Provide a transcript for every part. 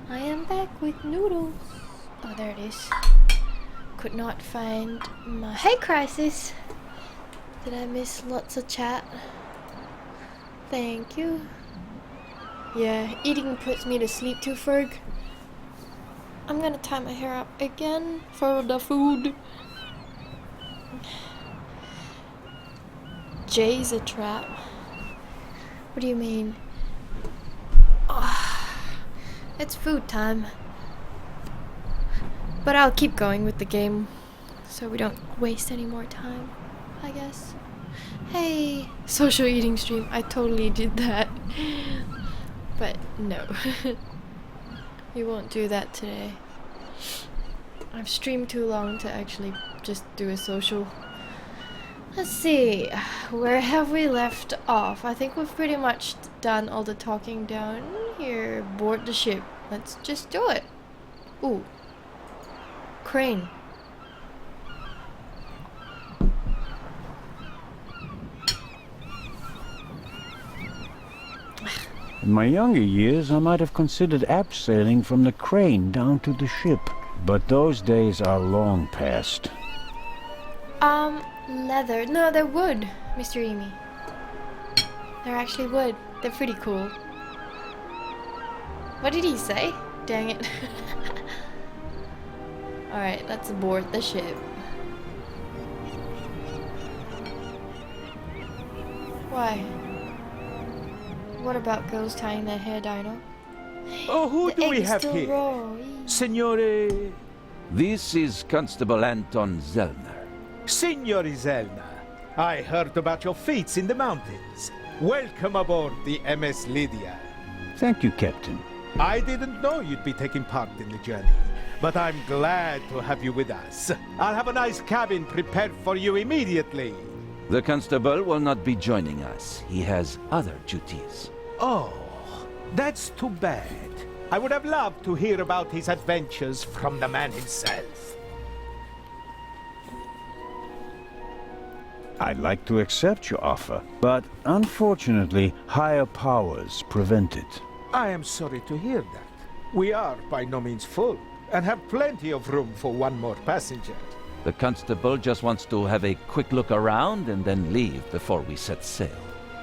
I am back with noodles. Oh, there it is. Could not find my... Hey, Crisis! Did I miss lots of chat? Thank you. Yeah, eating puts me to sleep too, Ferg. I'm gonna tie my hair up again for the food. Jay's a trap. What do you mean? Oh, it's food time. But I'll keep going with the game so we don't waste any more time, I guess. Hey, social eating stream. I totally did that. But no. We won't do that today. I've streamed too long to actually just do a social. Let's see, where have we left off? I think we've pretty much done all the talking down here. Board the ship. Let's just do it. Ooh. Crane. In my younger years, I might have considered abseiling from the crane down to the ship. But those days are long past. Leather. No, they're wood, Mr. Emi. They're actually wood. They're pretty cool. What did he say? Dang it. Alright, let's board the ship. Why? What about girls tying their hair, Dino? Oh, who The do egg we is have still here? raw. Signore... This is Constable Anton Zellner. Signor Zelna. I heard about your feats in the mountains. Welcome aboard the MS Lydia. Thank you, Captain. I didn't know you'd be taking part in the journey, but I'm glad to have you with us. I'll have a nice cabin prepared for you immediately. The constable will not be joining us. He has other duties. Oh, that's too bad. I would have loved to hear about his adventures from the man himself. I'd like to accept your offer, but unfortunately, higher powers prevent it. I am sorry to hear that. We are by no means full, and have plenty of room for one more passenger. The constable just wants to have a quick look around and then leave before we set sail.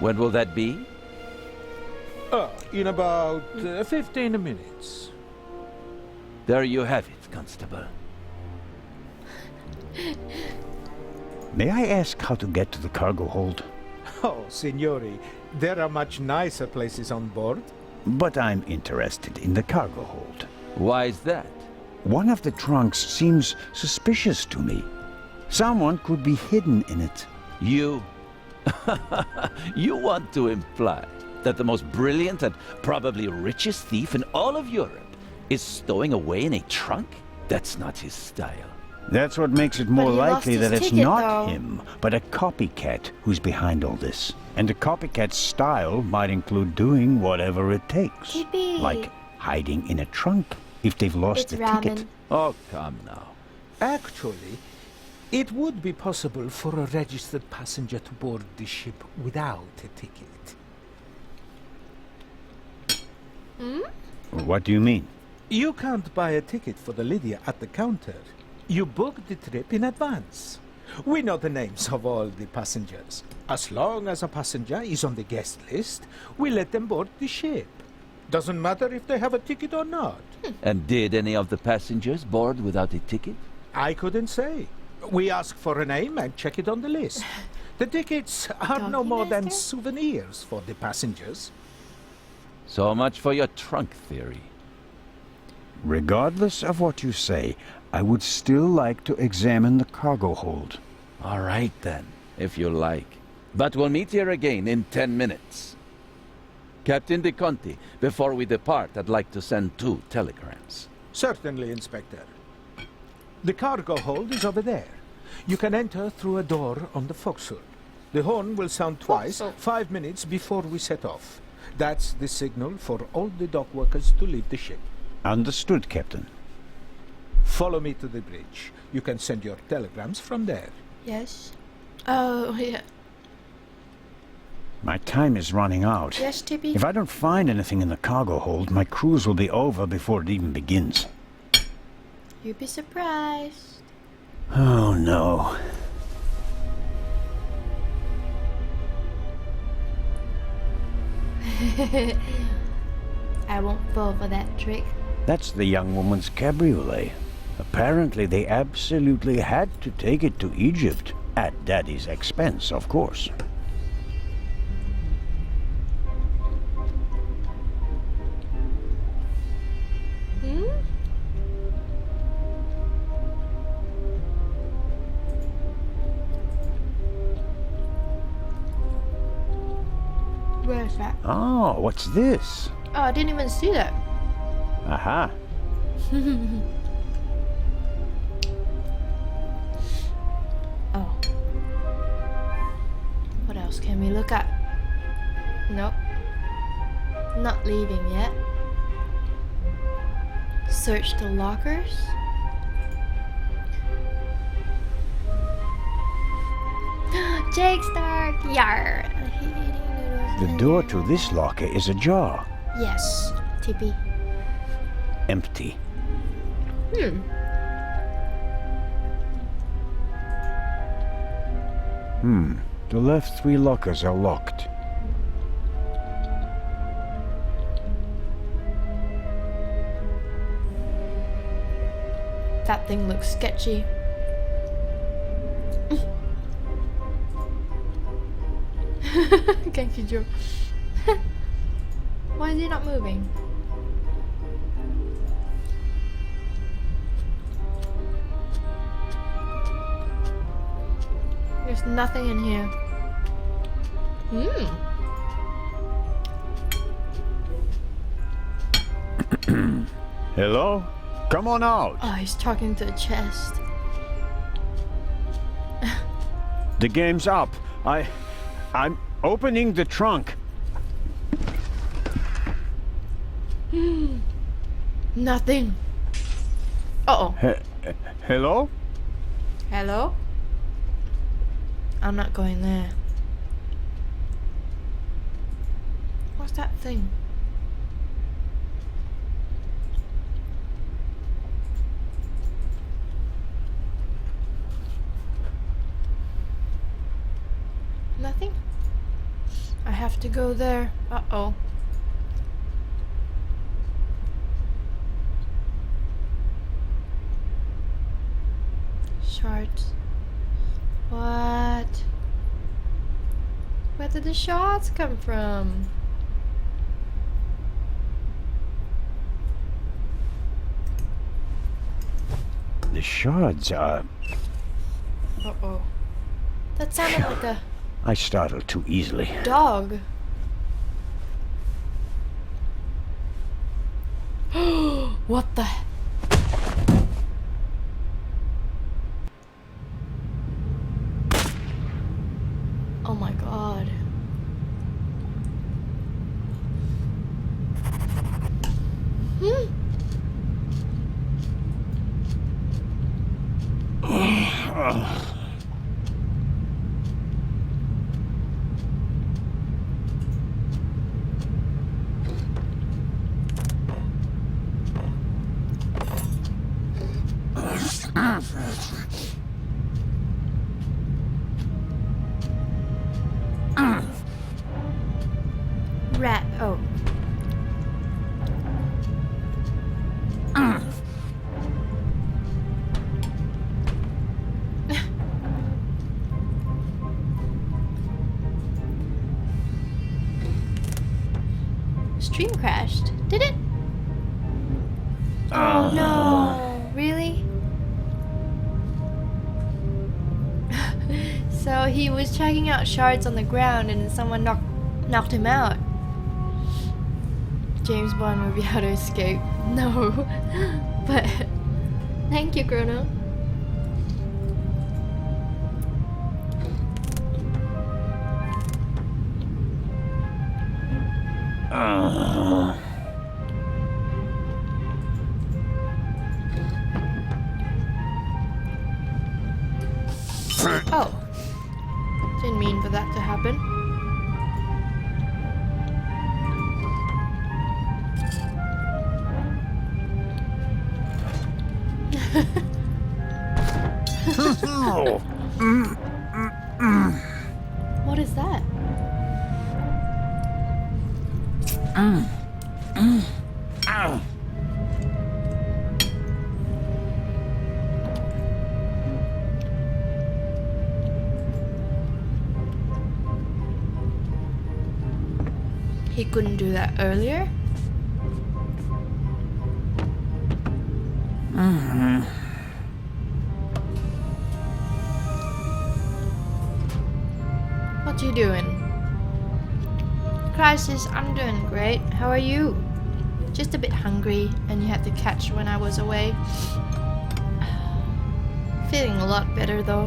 When will that be? In about 15 minutes. There you have it, Constable. May I ask how to get to the cargo hold? Oh, signori, there are much nicer places on board. But I'm interested in the cargo hold. Why is that? One of the trunks seems suspicious to me. Someone could be hidden in it. You... You want to imply that the most brilliant and probably richest thief in all of Europe is stowing away in a trunk? That's not his style. That's what makes it more he lost likely his that it's ticket, not though. him, but a copycat who's behind all this. And the copycat's style might include doing whatever it takes. Yippee. Like hiding in a trunk if they've lost It's the ramen. ticket. Oh, come now. Actually, it would be possible for a registered passenger to board the ship without a ticket. What do you mean? You can't buy a ticket for the Lydia at the counter. You book the trip in advance. We know the names of all the passengers. As long as a passenger is on the guest list, we let them board the ship. Doesn't matter if they have a ticket or not. And did any of the passengers board without a ticket? I couldn't say. We ask for a name and check it on the list. The tickets are no Donkey more than Master? souvenirs for the passengers. So much for your trunk theory. Regardless of what you say, I would still like to examine the cargo hold. All right, then, if you like. But we'll meet here again in 10 minutes. Captain De Conti, before we depart, I'd like to send 2 telegrams. Certainly, Inspector. The cargo hold is over there. You can enter through a door on the forecastle. The horn will sound twice, Forecastle. 5 minutes before we set off. That's the signal for all the dock workers to leave the ship. Understood, Captain. Follow me to the bridge. You can send your telegrams from there. Yes. Oh, yeah. My time is running out. Yes, Tippy? If I don't find anything in the cargo hold, my cruise will be over before it even begins. You'd be surprised. Oh, no. I won't fall for that trick. That's the young woman's cabriolet. Apparently, they absolutely had to take it to Egypt. At Daddy's expense, of course. Hmm? Where's that? Oh, what's this? Oh, I didn't even see that. Aha. Oh. What else can we look at? Nope. Not leaving yet. Search the lockers. Jake Stark! Yar! The door to this locker is ajar. Yes, Tippy. Empty. The left 3 lockers are locked. That thing looks sketchy. Genki Joe. Why is he not moving? There's nothing in here. Hello? Come on out. Oh, he's talking to the chest. The game's up. I'm opening the trunk. Nothing. Uh-oh. Hello? Hello? I'm not going there. What's that thing? Nothing? I have to go there. Uh-oh. Shards. What? Where did the shards come from? The shards are... Uh-oh. That sounded like a I startled too easily. dog. What the? Oh my god. Rat. Oh. Stream crashed. Did it? Oh no. Really? So he was checking out shards on the ground and someone knocked him out. James Bond movie How to Escape. No. But thank you, Chrono. Oh. Didn't mean for that to happen. What is that? He couldn't do that earlier? What you doing? Crisis, I'm doing great. How are you? Just a bit hungry, and you had to catch when I was away. Feeling a lot better though.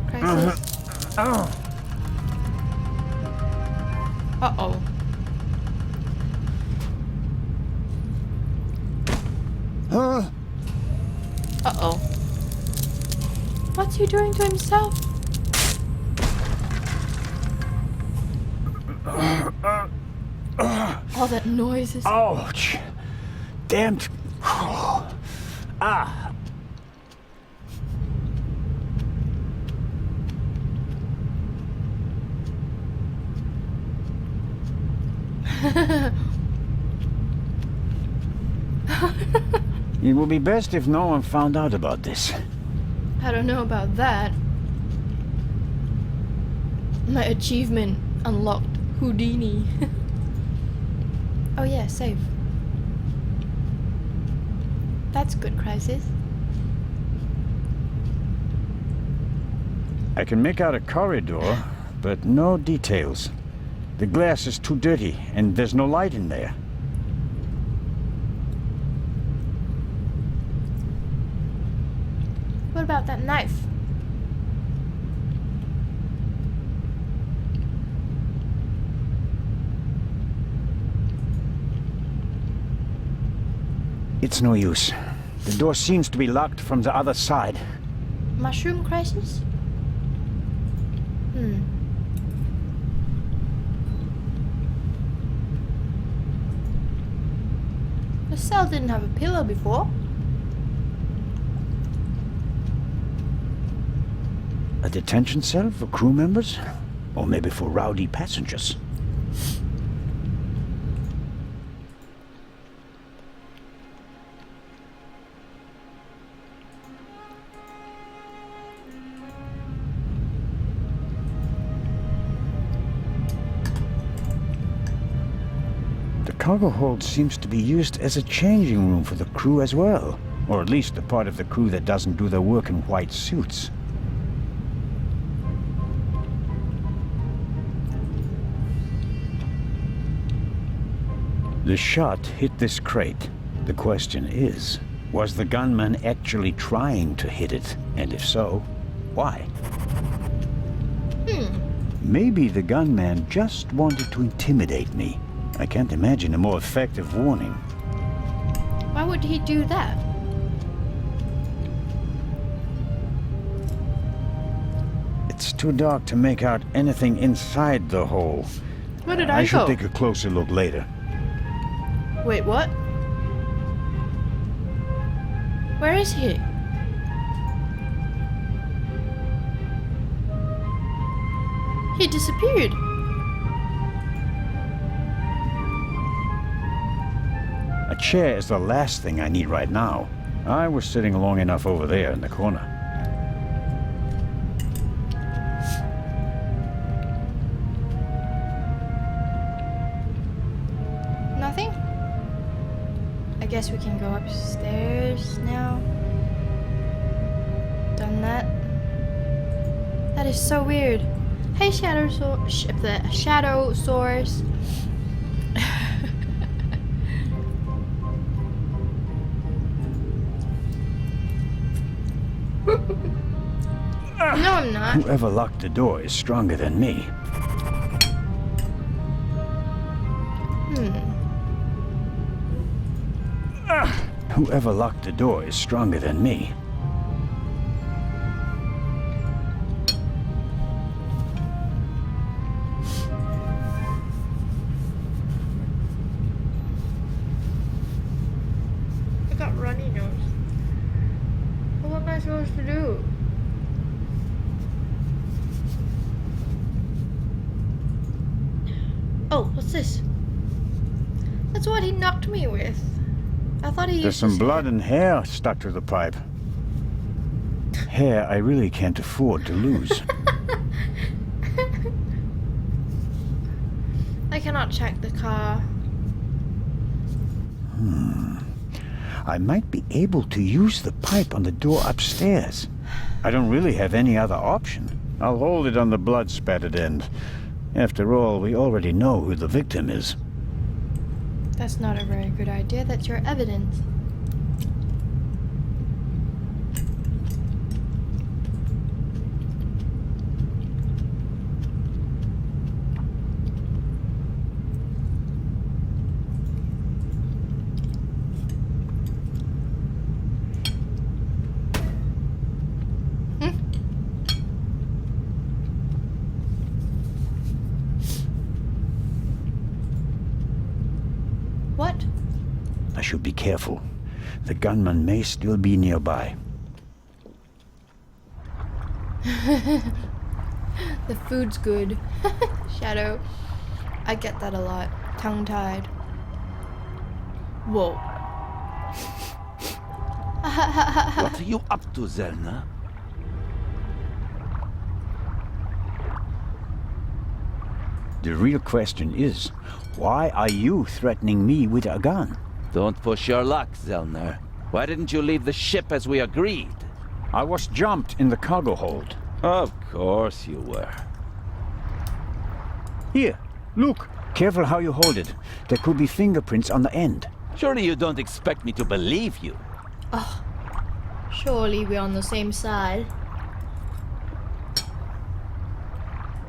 Crisis. Uh-oh. Uh-oh. What's he doing to himself? All that noise is... Ouch! Damned. Ah! It would be best if no one found out about this. I don't know about that. My achievement unlocked. Houdini. Oh yeah, save. That's good, Crisis. I can make out a corridor, but no details. The glass is too dirty, and there's no light in there. What about that knife? It's no use. The door seems to be locked from the other side. Mushroom Crisis? The cell didn't have a pillow before. A detention cell for crew members? Or maybe for rowdy passengers? The cargo hold seems to be used as a changing room for the crew as well. Or at least the part of the crew that doesn't do their work in white suits. The shot hit this crate. The question is, was the gunman actually trying to hit it? And if so, why? Maybe the gunman just wanted to intimidate me. I can't imagine a more effective warning. Why would he do that? It's too dark to make out anything inside the hole. Where did I I should go? take a closer look later. Wait, what? Where is he? He disappeared. A chair is the last thing I need right now. I was sitting long enough over there in the corner. Nothing? I guess we can go upstairs now. Done that. That is so weird. Hey, Shadow Shadow Source. No, I'm not. Whoever locked the door is stronger than me. Whoever locked the door is stronger than me. I got runny nose. supposed to do? Oh, what's this? That's what he knocked me with. I thought he used There's some his blood hand. and hair stuck to the pipe. Hair I really can't afford to lose. I cannot check the car. I might be able to use the pipe on the door upstairs. I don't really have any other option. I'll hold it on the blood-spattered end. After all, we already know who the victim is. That's not a very good idea. That's your evidence. What? I should be careful. The gunman may still be nearby. The food's good. Shadow. I get that a lot. Tongue-tied. Whoa. What are you up to, Zelna? The real question is, why are you threatening me with a gun? Don't push your luck, Zelner. Why didn't you leave the ship as we agreed? I was jumped in the cargo hold. Of course you were. Here, look. Careful how you hold it. There could be fingerprints on the end. Surely you don't expect me to believe you. Surely we're on the same side.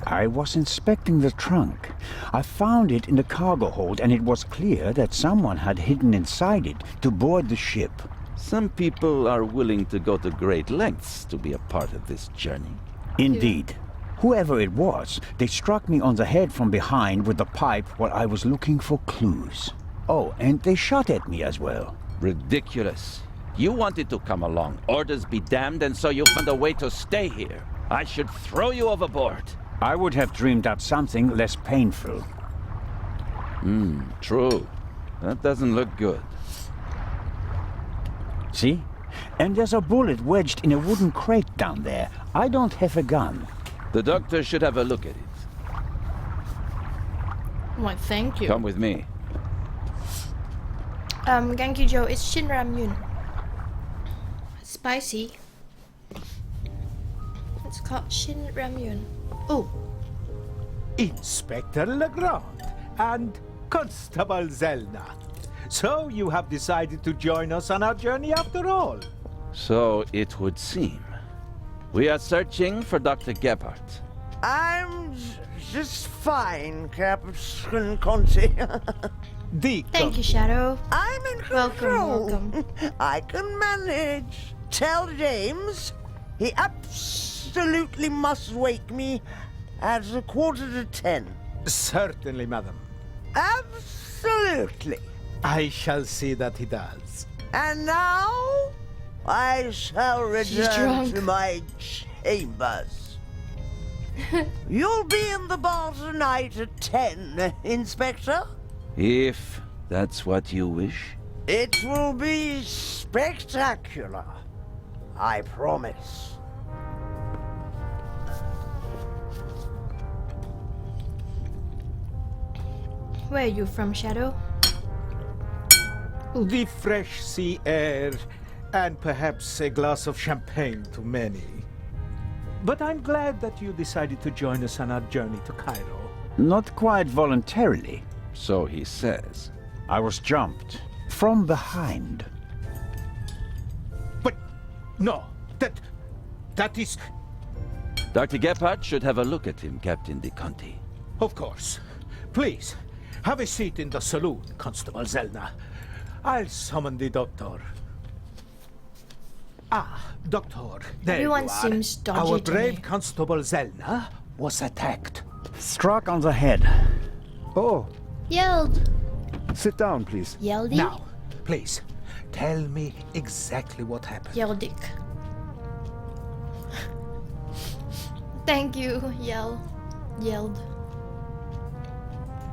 I was inspecting the trunk. I found it in the cargo hold, and it was clear that someone had hidden inside it to board the ship. Some people are willing to go to great lengths to be a part of this journey. Indeed. Whoever it was, they struck me on the head from behind with the pipe while I was looking for clues. Oh, and they shot at me as well. Ridiculous. You wanted to come along. Orders be damned, and so you found a way to stay here. I should throw you overboard. I would have dreamed up something less painful. True. That doesn't look good. See? And there's a bullet wedged in a wooden crate down there. I don't have a gun. The doctor should have a look at it. Why, thank you. Come with me. Genki Joe, it's Shin Ramyun. Spicy. It's called Shin Ramyun. Oh, Inspector Legrand and Constable Zelna. So you have decided to join us on our journey after all. So it would seem. We are searching for Dr. Gebhardt. I'm just fine, Captain Conti. thank you, Shadow. I'm in Welcome, control. welcome. I can manage. Tell James he absolutely must wake me at 9:45. Certainly, madam. Absolutely. I shall see that he does. And now I shall return drunk. to my chambers. You'll be in the bar tonight at 10, Inspector. If that's what you wish. It will be spectacular. I promise. Where are you from, Shadow? The fresh sea air, and perhaps a glass of champagne to many. But I'm glad that you decided to join us on our journey to Cairo. Not quite voluntarily. So he says. I was jumped from behind. But no, that is... Dr. Gebhardt should have a look at him, Captain De Conti. Of course. Please, have a seat in the saloon, Constable Zelna. I'll summon the doctor. Ah, doctor, there Everyone you are. seems dodgy Our to brave me. Constable Zelna was attacked. Struck on the head. Oh, Yelled. sit down, please. Yelled. Now, please, tell me exactly what happened. Yeldick. Thank you. Yelled.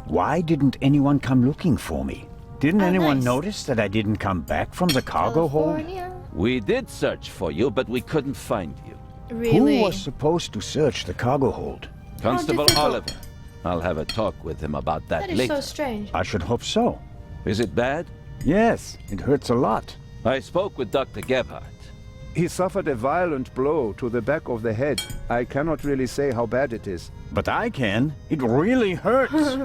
Why didn't anyone come looking for me? Didn't Oh, anyone nice. notice that I didn't come back from the cargo hold? California? We did search for you, but we couldn't find you. Really? Who was supposed to search the cargo hold? Constable difficult. Oliver. I'll have a talk with him about that, That is later. so strange. I should hope so. Is it bad? Yes, it hurts a lot. I spoke with Dr. Gebhardt. He suffered a violent blow to the back of the head. I cannot really say how bad it is. But I can. It really hurts.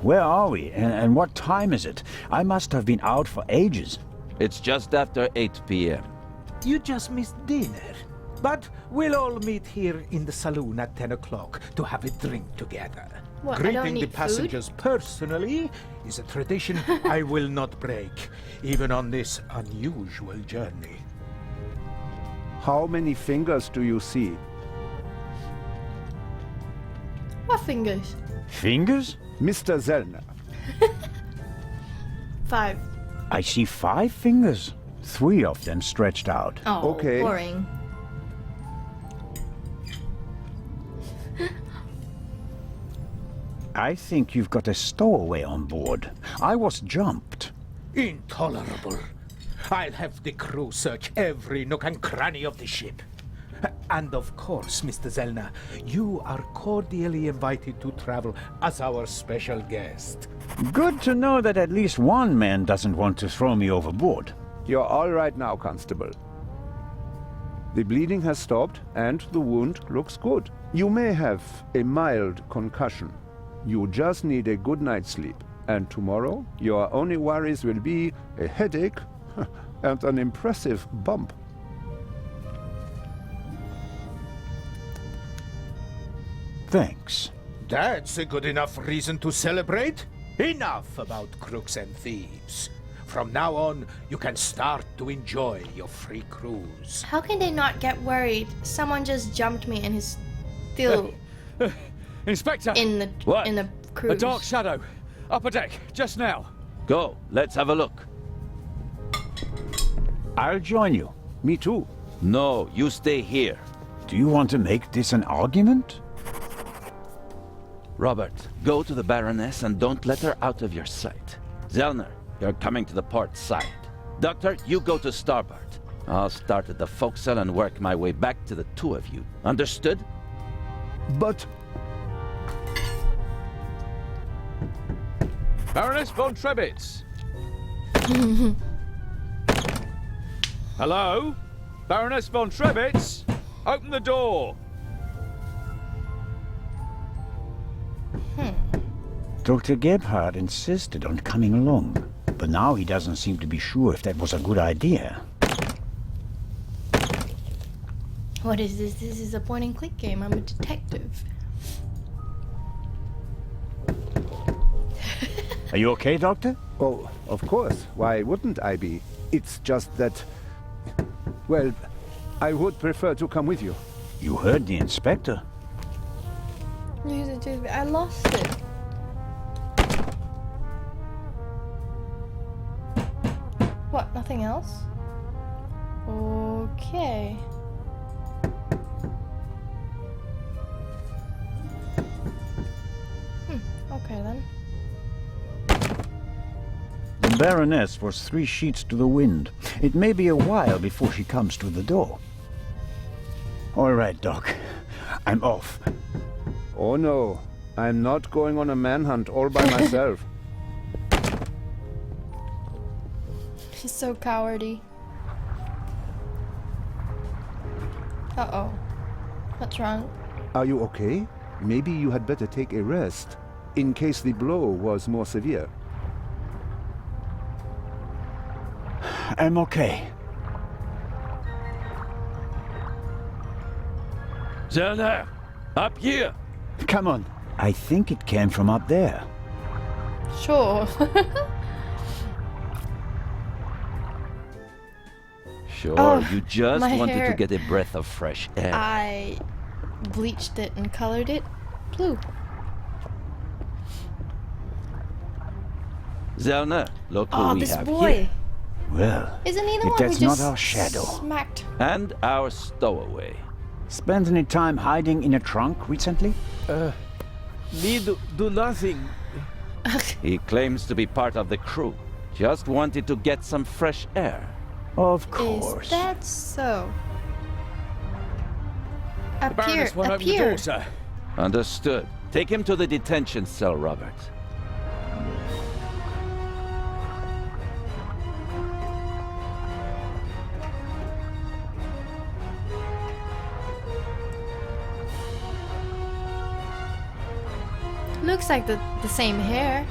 Where are we? And what time is it? I must have been out for ages. It's just after 8 p.m. You just missed dinner. But we'll all meet here in the saloon at 10 o'clock to have a drink together. What, I don't Greeting the need food? passengers personally is a tradition I will not break, even on this unusual journey. How many fingers do you see? What fingers? Fingers? Mr. Zellner, 5. I see 5 fingers. 3 of them stretched out. Oh, Okay. boring. I think you've got a stowaway on board. I was jumped. Intolerable. I'll have the crew search every nook and cranny of the ship. And of course, Mr. Zellner, you are cordially invited to travel as our special guest. Good to know that at least one man doesn't want to throw me overboard. you're all right now, Constable. The bleeding has stopped and the wound looks good. You may have a mild concussion. You just need a good night's sleep. And tomorrow, your only worries will be a headache and an impressive bump. Thanks. That's a good enough reason to celebrate. Enough about crooks and thieves. From now on, you can start to enjoy your free cruise. How can they not get worried? Someone just jumped me and he's still Inspector! in the What? in the A cruise. dark shadow. Upper deck, just now. Go, let's have a look. I'll join you. Me too. No, you stay here. Do you want to make this an argument? Robert, go to the Baroness and don't let her out of your sight. Zellner, you're coming to the port side. Doctor, you go to starboard. I'll start at the forecastle and work my way back to the two of you. Understood? But Baroness von Trebitz. Hello? Baroness von Trebitz? Open the door. Dr. Gebhardt insisted on coming along, but now he doesn't seem to be sure if that was a good idea. What is this? This is a point and click game. I'm a detective. Are you okay, Doctor? oh, of course. Why wouldn't I be? It's just that, well, I would prefer to come with you. You heard the inspector. I lost it. What? Nothing else? Okay. Okay then. The Baroness was 3 sheets to the wind. It may be a while before she comes to the door. All right, Doc. I'm off. Oh no, I'm not going on a manhunt all by myself. She's so cowardy. Uh-oh. What's wrong? Are you okay? Maybe you had better take a rest, in case the blow was more severe. I'm okay. Zellner, up here. Come on. I think it came from up there. Sure. Sure, Oh, you just my wanted to hair. get a breath of fresh air. I bleached it and colored it blue. Zellner, look who Oh, we this have boy. here. Well, Isn't he the if one who that's just not our shadow. smacked? And our stowaway. Spent any time hiding in a trunk recently? Me do nothing. He claims to be part of the crew. Just wanted to get some fresh air. Of course. Is that so? Up here, Baroness won't up open the here. door, sir. Understood. Take him to the detention cell, Robert. Looks like the same hair.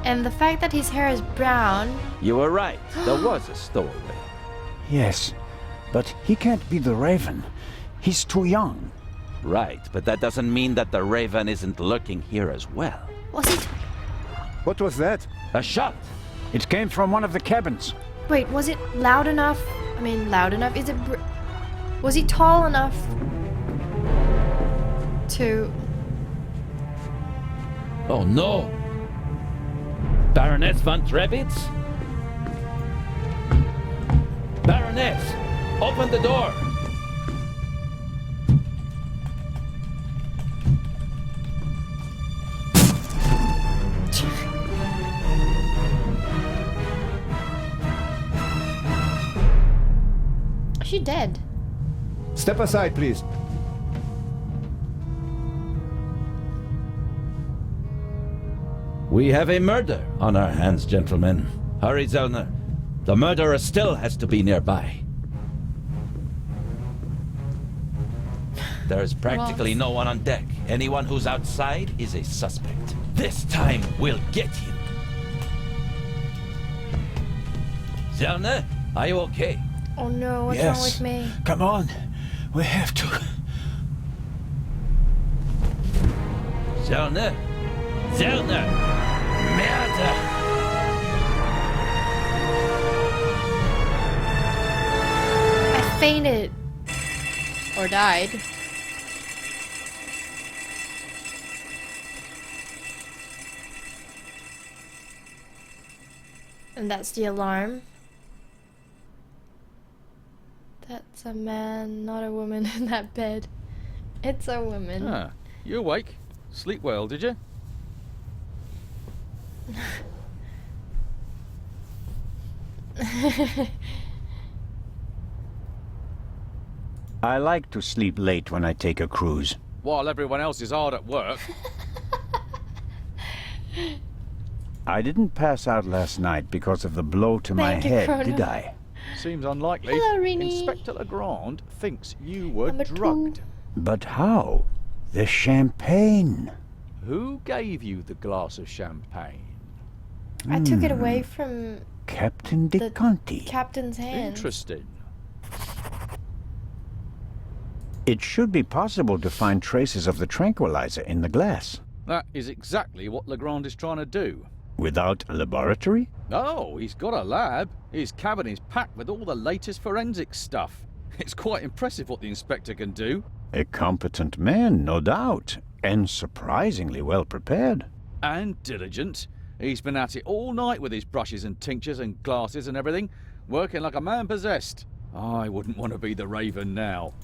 And the fact that his hair is brown. You were right. There was a stowaway. Yes, but he can't be the Raven. He's too young. Right, but that doesn't mean that the Raven isn't lurking here as well. Was it? What was that? A shot! It came from one of the cabins. Wait, was it loud enough? I mean, loud enough? Is it? Was he tall enough to? Oh no! Baroness von Trebitz? Baroness! Open the door! Is she dead? Step aside, please. We have a murder on our hands, gentlemen. Hurry, Zellner. The murderer still has to be nearby. There's practically no one on deck. Anyone who's outside is a suspect. This time, we'll get him. Zellner, are you okay? Oh no, what's wrong with me? Come on. We have to. Zellner? Zellner! Murder! I fainted. Or died. And that's the alarm. That's a man, not a woman in that bed. It's a woman. Ah, you awake? Sleep well, did you? I like to sleep late when I take a cruise. While everyone else is hard at work. I didn't pass out last night because of the blow to my Thank you, head, Chrono. did I? Seems unlikely. Hello, Rini. Inspector Legrand thinks you were Number 2. drugged. But how? The champagne. Who gave you the glass of champagne? I took it away from Captain the DeConti. captain's hand. Interesting. It should be possible to find traces of the tranquilizer in the glass. That is exactly what Legrand is trying to do. Without a laboratory? Oh, he's got a lab. His cabin is packed with all the latest forensic stuff. It's quite impressive what the inspector can do. A competent man, no doubt, and surprisingly well prepared. And diligent. He's been at it all night with his brushes and tinctures and glasses and everything, working like a man possessed. I wouldn't want to be the Raven now.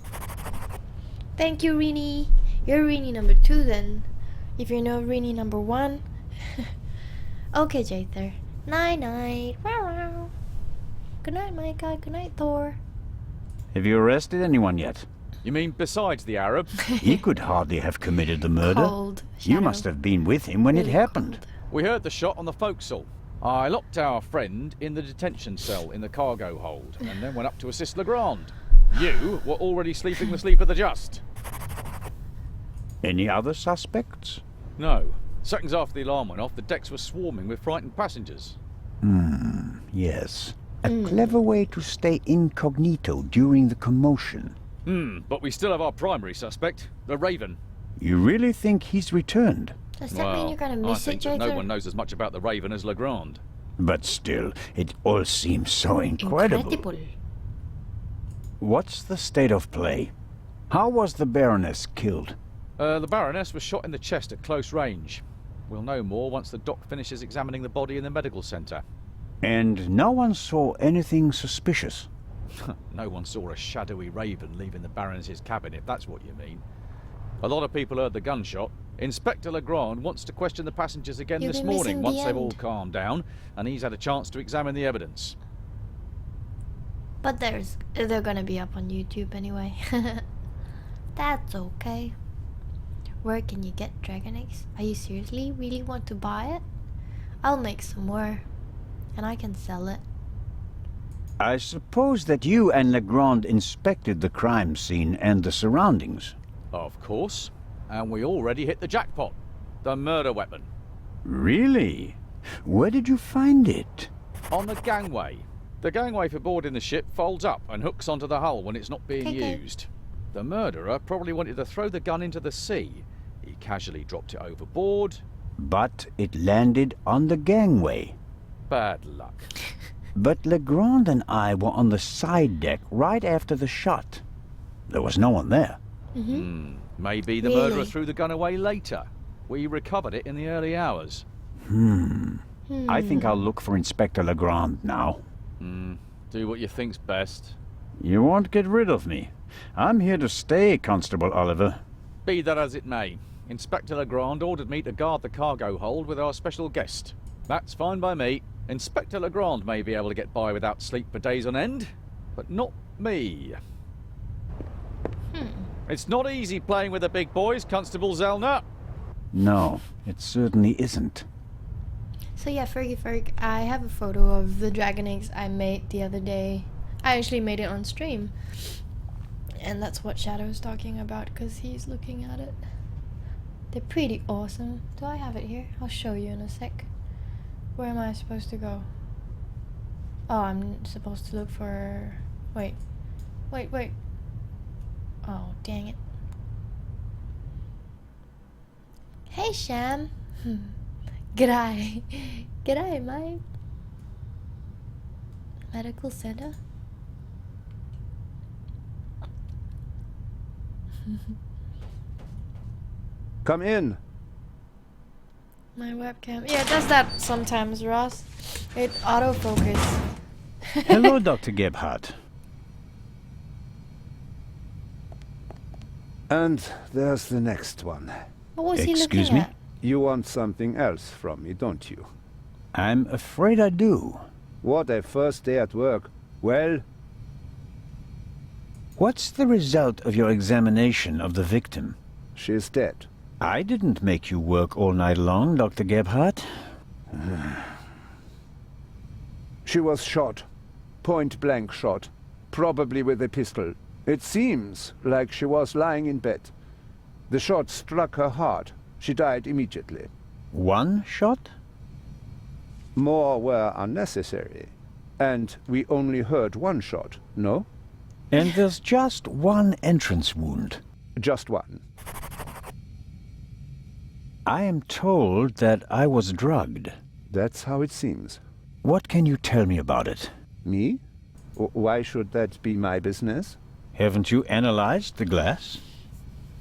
Thank you, Rini. You're Rini number 2 then. If you're no Rini number 1. Okay, Jather. Night night. Wow. Good night, Micah. Good night, Thor. Have you arrested anyone yet? You mean besides the Arab? He could hardly have committed the murder. Cold. You Shadow. must have been with him when it Really happened. cold. We heard the shot on the forecastle. I locked our friend in the detention cell in the cargo hold, and then went up to assist Legrand. You were already sleeping the sleep of the just. Any other suspects? No. Seconds after the alarm went off, the decks were swarming with frightened passengers. Yes. A clever way to stay incognito during the commotion. But we still have our primary suspect, the Raven. You really think he's returned? Does that mean you're gonna I miss it, think that no Jather? one knows as much about the Raven as Legrand. But still, it all seems so incredible. What's the state of play? How was the Baroness killed? The Baroness was shot in the chest at close range. We'll know more once the doc finishes examining the body in the medical centre. And no one saw anything suspicious? No one saw a shadowy raven leaving the Baroness's cabin, if that's what you mean. A lot of people heard the gunshot. Inspector Legrand wants to question the passengers again You've this been morning missing once the they've all end. calmed down and he's had a chance to examine the evidence. But they're gonna be up on YouTube anyway. That's okay. Where can you get dragon eggs? Are you seriously really want to buy it? I'll make some more, and I can sell it. I suppose that you and Legrand inspected the crime scene and the surroundings. Of course. And we already hit the jackpot. The murder weapon. Really? Where did you find it? On the gangway. The gangway for boarding the ship folds up and hooks onto the hull when it's not being Okay. used. The murderer probably wanted to throw the gun into the sea. He casually dropped it overboard. But it landed on the gangway. Bad luck. But Legrand and I were on the side deck right after the shot. There was no one there. Maybe the murderer Really? threw the gun away later. We recovered it in the early hours. I think I'll look for Inspector Legrand now. Do what you think's best. You won't get rid of me. I'm here to stay, Constable Oliver. Be that as it may, Inspector Legrand ordered me to guard the cargo hold with our special guest. That's fine by me. Inspector Legrand may be able to get by without sleep for days on end, but not me. It's not easy playing with the big boys, Constable Zellner. No, it certainly isn't. So yeah, Fergie Ferg, I have a photo of the dragon eggs I made the other day. I actually made it on stream. And that's what Shadow's talking about, because he's looking at it. They're pretty awesome. Do I have it here? I'll show you in a sec. Where am I supposed to go? Oh, I'm supposed to look for... Wait. Oh, dang it. Hey, Sham. G'day. G'day, mate. Medical center? Come in. My webcam. Yeah, it does that sometimes, Ross. It autofocus. Hello, Dr. Gebhardt. And there's the next one. What was he Excuse looking me? at? You want something else from me, don't you? I'm afraid I do. What a first day at work. Well, What's the result of your examination of the victim? she's dead. I didn't make you work all night long, Dr. Gebhardt. She was shot. Point-blank shot. Probably with a pistol. It seems like she was lying in bed. The shot struck her heart. She died immediately. One shot? More were unnecessary. And we only heard one shot, no? And there's just one entrance wound. Just one. I am told that I was drugged. That's how it seems. What can you tell me about it? Me? Why should that be my business? Haven't you analyzed the glass?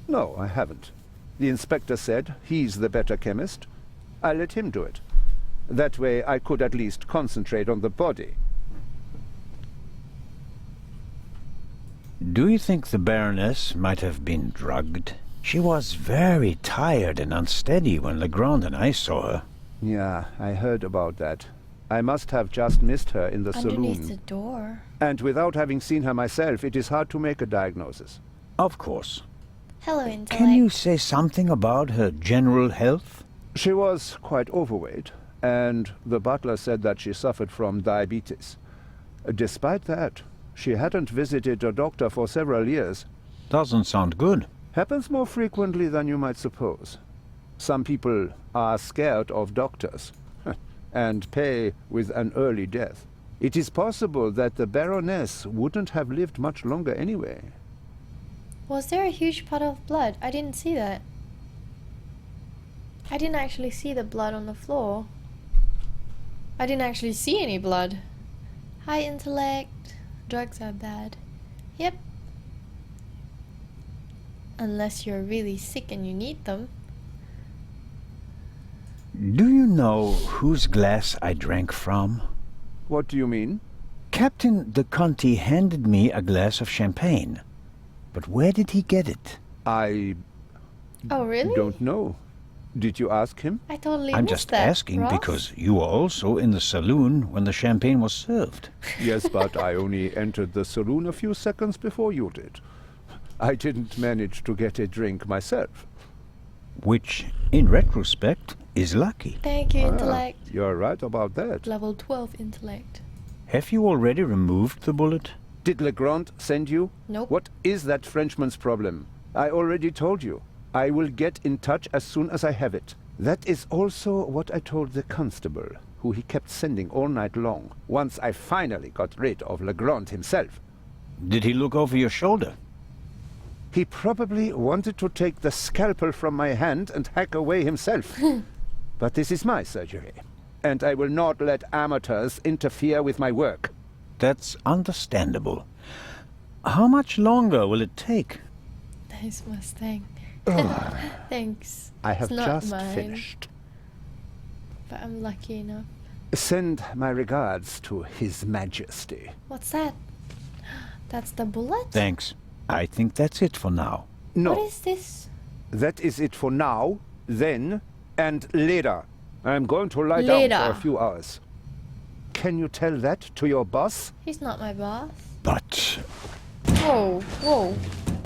No, I haven't. The inspector said he's the better chemist. I let him do it. That way I could at least concentrate on the body. Do you think the Baroness might have been drugged? She was very tired and unsteady when Legrand and I saw her. Yeah, I heard about that. I must have just missed her in the Underneath the saloon. door. And without having seen her myself, it is hard to make a diagnosis. Of course. Hello, Intellect. Can you say something about her general health? She was quite overweight, and the butler said that she suffered from diabetes. Despite that, she hadn't visited a doctor for several years. Doesn't sound good. Happens more frequently than you might suppose. Some people are scared of doctors and pay with an early death. It is possible that the Baroness wouldn't have lived much longer anyway. Was there a huge pot of blood? I didn't see that. I didn't actually see the blood on the floor. I didn't actually see any blood. Hi, Intellect. Drugs are bad. Yep. Unless you're really sick and you need them. Do you know whose glass I drank from? What do you mean? Captain de Conti handed me a glass of champagne. But where did he get it? I Oh, really? don't know. Did you ask him? I totally I'm missed just that, asking Ross. because you were also in the saloon when the champagne was served. Yes, but I only entered the saloon a few seconds before you did. I didn't manage to get a drink myself. Which, in retrospect, is lucky. Thank you, Ah, intellect. you're right about that. Level 12 intellect. Have you already removed the bullet? Did Legrand send you? Nope. What is that Frenchman's problem? I already told you. I will get in touch as soon as I have it. That is also what I told the constable, who he kept sending all night long, once I finally got rid of Legrand himself. Did he look over your shoulder? He probably wanted to take the scalpel from my hand and hack away himself. But this is my surgery, and I will not let amateurs interfere with my work. That's understandable. How much longer will it take? Nice Mustang. Thanks. I have It's not just mine, finished. But I'm lucky enough. Send my regards to His Majesty. What's that? That's the bullet? Thanks. I think that's it for now. No, What is this? that is it for now, then, and later. I'm going to lie down Later. for a few hours. Can you tell that to your boss? He's not my boss. But Whoa, whoa.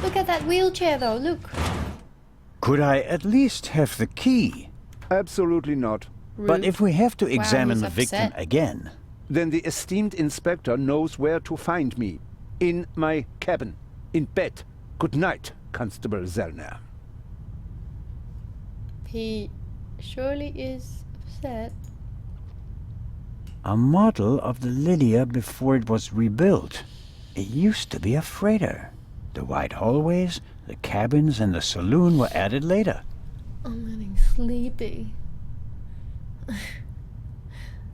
Look at that wheelchair though, look. could I at least have the key? Absolutely not. But Rude. if we have to examine he's the victim upset. again, Then the esteemed inspector knows where to find me. In my cabin. In bed. Good night, Constable Zellner. He surely is upset. a model of the Lydia before it was rebuilt. It used to be a freighter. The wide hallways, the cabins, and the saloon were added later. I'm getting sleepy.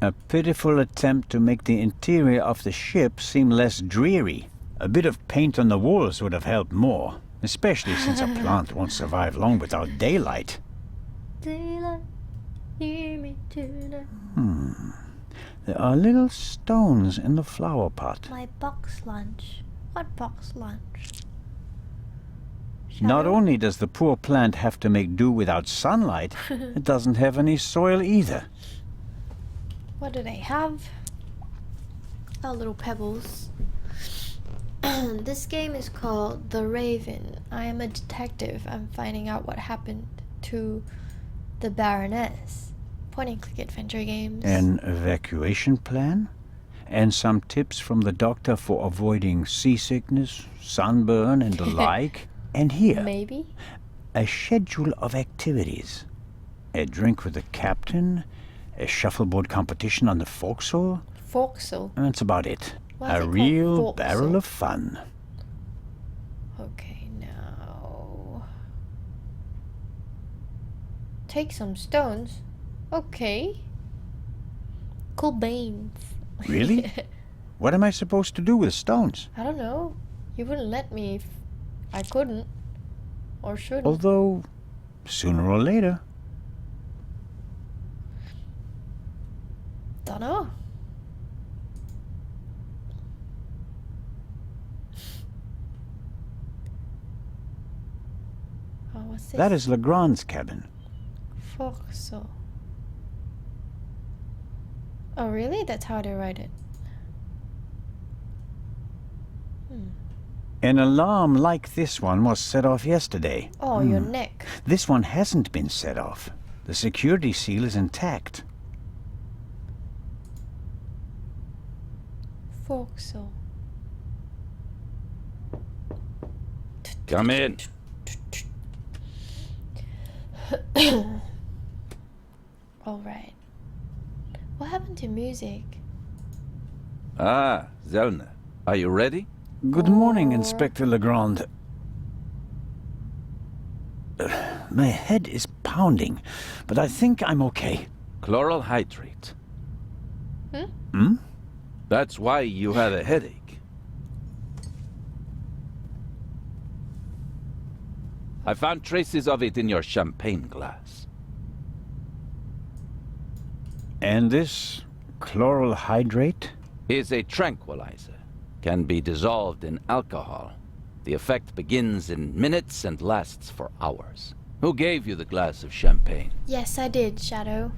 A pitiful attempt to make the interior of the ship seem less dreary. A bit of paint on the walls would have helped more, especially since a plant won't survive long without daylight. Daylight, hear me tonight. There are little stones in the flower pot. My box lunch. What box lunch? Not Shadow? only does the poor plant have to make do without sunlight, it doesn't have any soil either. What do they have? Oh, little pebbles. This game is called The Raven. I am a detective. I'm finding out what happened to the Baroness. Point and click adventure games. An evacuation plan? And some tips from the doctor for avoiding seasickness, sunburn, and the like. And here, Maybe? a schedule of activities. A drink with the captain, a shuffleboard competition on the forecastle, Forecastle. and that's about it. Why is A it called real forecastle? barrel of fun. Okay, now. Take some stones. Okay. Cool beans. Really? What am I supposed to do with stones? I don't know. You wouldn't let me if I couldn't. Or shouldn't. Although, sooner or later. Dunno. Oh, what's this? That is Legrand's cabin. Forecastle. Oh, really? That's how they write it. An alarm like this one was set off yesterday. Oh, your neck. This one hasn't been set off. The security seal is intact. Forecastle. Come in. Alright. What happened to music? Ah, Zellner. Are you ready? Good morning, Inspector Legrand. My head is pounding, but I think I'm okay. Chloral hydrate. Hmm? That's why you had a headache. I found traces of it in your champagne glass. And this chloral hydrate? is a tranquilizer. Can be dissolved in alcohol. The effect begins in minutes and lasts for hours. Who gave you the glass of champagne? Yes, I did, Shadow.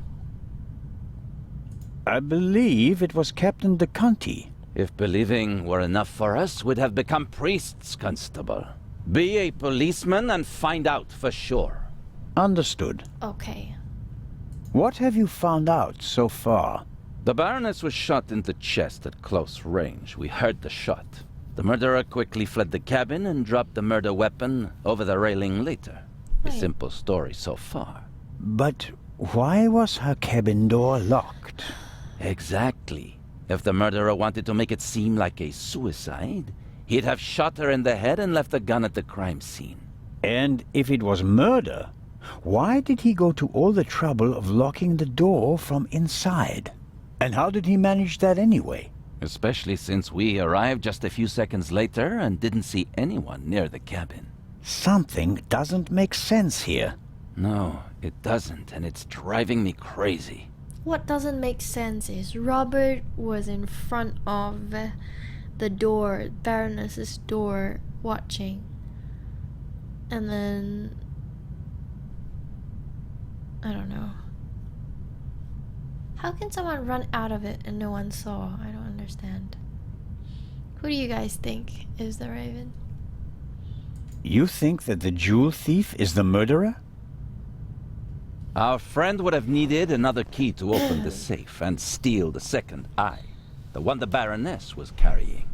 I believe it was Captain de Conti. If believing were enough for us, we'd have become priests, Constable. Be a policeman and find out for sure. Understood. Okay. What have you found out so far? The Baroness was shot in the chest at close range. We heard the shot. The murderer quickly fled the cabin and dropped the murder weapon over the railing later. A Right. simple story so far. But why was her cabin door locked? Exactly. If the murderer wanted to make it seem like a suicide, he'd have shot her in the head and left the gun at the crime scene. And if it was murder, why did he go to all the trouble of locking the door from inside? And how did he manage that anyway? Especially since we arrived just a few seconds later and didn't see anyone near the cabin. Something doesn't make sense here. No, it doesn't, and it's driving me crazy. What doesn't make sense is Robert was in front of the door, Baroness's door, watching. And then... I don't know. How can someone run out of it and no one saw? I don't understand. Who do you guys think is the Raven? You think that the jewel thief is the murderer? Our friend would have needed another key to open the safe and steal the second eye, the one the Baroness was carrying.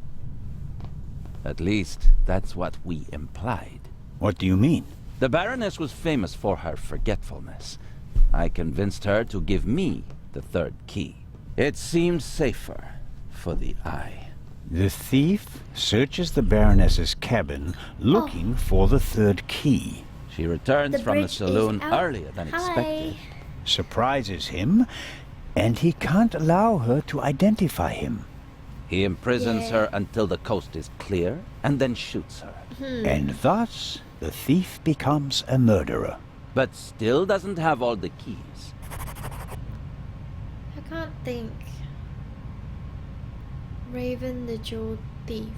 At least, that's what we implied. What do you mean? The Baroness was famous for her forgetfulness. I convinced her to give me the third key. It seemed safer for the eye. The thief searches the Baroness's cabin looking for the third key. She returns The from the bridge is saloon out. earlier than Hi. expected. Surprises him, and he can't allow her to identify him. He imprisons Yeah. her until the coast is clear, and then shoots her. And thus, the thief becomes a murderer. But still doesn't have all the keys. I can't think. Raven the Jewel Thief.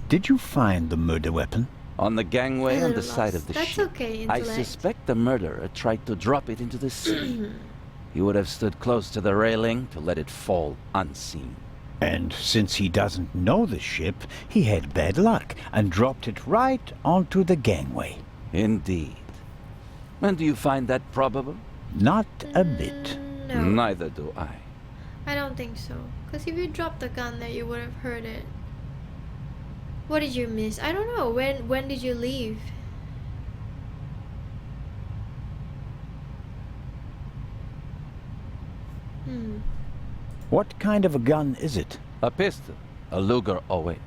Did you find the murder weapon? On the gangway A on the little side lost. of the That's ship. okay, I intellect. suspect the murderer tried to drop it into the sea. He would have stood close to the railing to let it fall unseen. And since he doesn't know the ship, he had bad luck and dropped it right onto the gangway. Indeed. And do you find that probable? Not a bit. No, Neither do I. I don't think so. Because if you dropped the gun there, you would have heard it. What did you miss? I don't know. When did you leave? What kind of a gun is it? A pistol, a Luger 08.